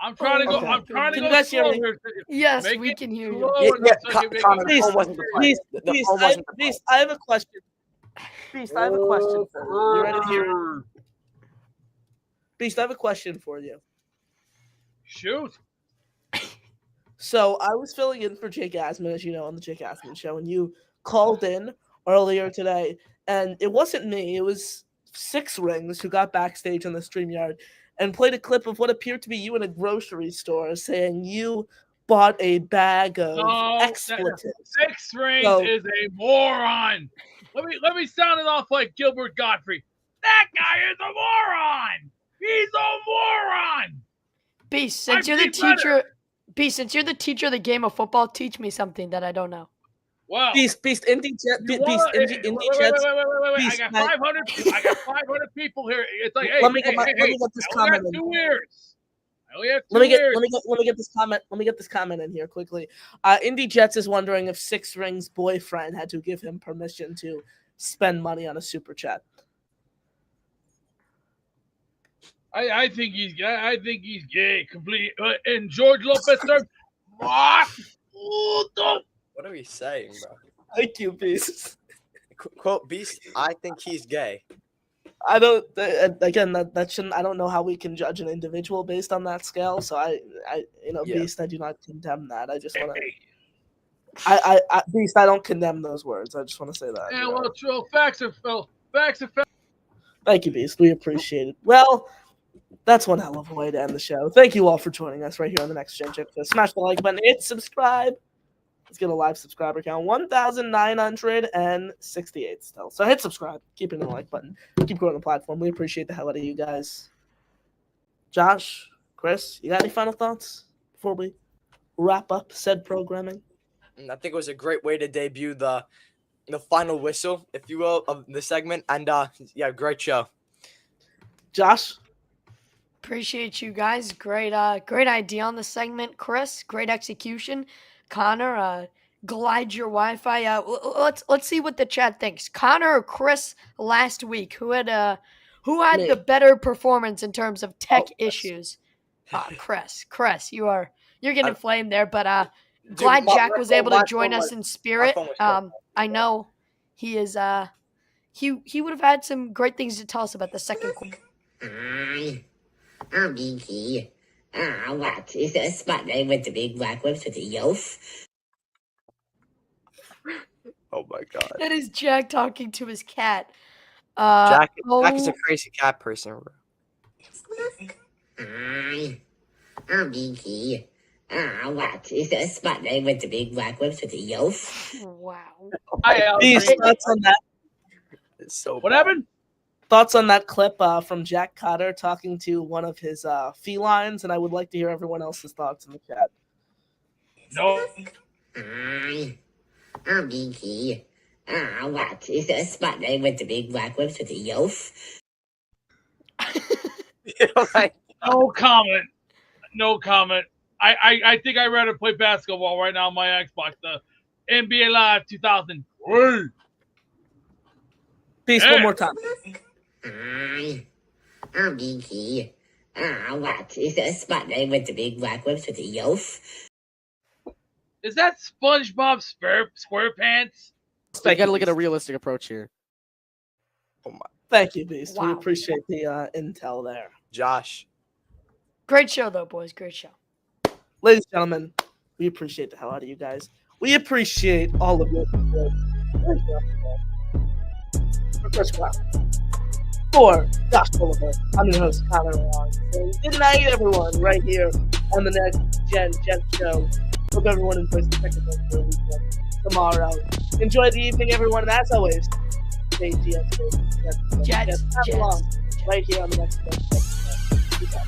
I'm trying to go. Okay. I'm trying to Can you go guys hear slow me? here. Yes, Make we it can hear you. slow Yeah, enough so I can make Connor, it- the phone wasn't the play. The phone wasn't the play. Beast, I have a question. Beast, I have a question for you. You ready to hear it? Beast, I have a question for you. Shoot. So I was filling in for Jake Asman, as you know, on the Jake Asman Show, and you called in earlier today, and it wasn't me. It was Six Rings who got backstage on the StreamYard and played a clip of what appeared to be you in a grocery store saying you bought a bag of expletives. Six Rings So- is a moron. Let me sound it off like Gilbert Gottfried. That guy is a moron. He's a moron. Beast, since you're the teacher of the game of football, teach me something that I don't know. Wow. Beast, Indy Jets. Wait. Beast, I got 500 people here. It's like, hey, let me get this comment in. 2 years. I only have 2 Let me years. get this comment. Let me get this comment in here quickly. Indy Jets is wondering if Six Rings' boyfriend had to give him permission to spend money on a super chat. I think he's gay completely. And George Lopez said, "What? What are we saying, bro? Thank you, Beast. Quote Beast. I think he's gay. I don't. Again, that shouldn't. I don't know how we can judge an individual based on that scale. So Yeah. Beast. I do not condemn that. I just want to. Beast. I don't condemn those words. I just want to say that. Yeah, well, true. Facts are facts. Thank you, Beast. We appreciate it. Well, that's one hell of a way to end the show. Thank you all for joining us right here on the Next Gen Jet. Smash the like button, hit subscribe. Let's get a live subscriber count, 1,968 still. So hit subscribe, keep hitting the like button, keep growing the platform. We appreciate the hell out of you guys. Josh, Chris, you got any final thoughts before we wrap up said programming? I think it was a great way to debut the final whistle, if you will, of the segment. And yeah, great show. Josh? Appreciate you guys. Great idea on the segment, Chris. Great execution. Connor, glide your Wi-Fi. Let's see what the chat thinks. Connor or Chris last week? Who had Me. the better performance in terms of tech issues? Chris, you're getting flamed there, but glad Jack was able to join us in spirit. I know he is. He would have had some great things to tell us about the second quarter. I'm Geeky. What? Is that a spot name with the big black whips with the yof? Oh my god. That is Jack talking to his cat. Jack is a crazy cat person, bro. I'm Geeky. What? Is that a spot name with the big black whips with the yof? Wow. Beast, thoughts on that? It's so What bad. happened? Thoughts on that clip from Jack Cotter talking to one of his felines, and I would like to hear everyone else's thoughts in the chat. No. I'm Geeky. What? Is that a spot name with the big black whips with the yof? No comment. No comment. I think I'd rather play basketball right now on my Xbox. The NBA Live 2000. Beast, one more time. I'm Geeky. What? Is that a spot name with the big black whips with the yof? Is that SpongeBob SquarePants? I got to look at a realistic approach here. Thank you, Beast. We Wow. appreciate the intel there. Josh. Great show, though, boys. Great show. Ladies and gentlemen, we appreciate the hell out of you guys. We appreciate all of you. For Chris Brown. For Josh Woolever, I'm your host, Connor Long. And good night, everyone, right here on the Next Gen Jet Show. Hope everyone enjoys the second one for the weekend tomorrow. Enjoy the evening, everyone, and as always, stay GS. Jets. Right here on the Next Gen Jet Show. Peace out.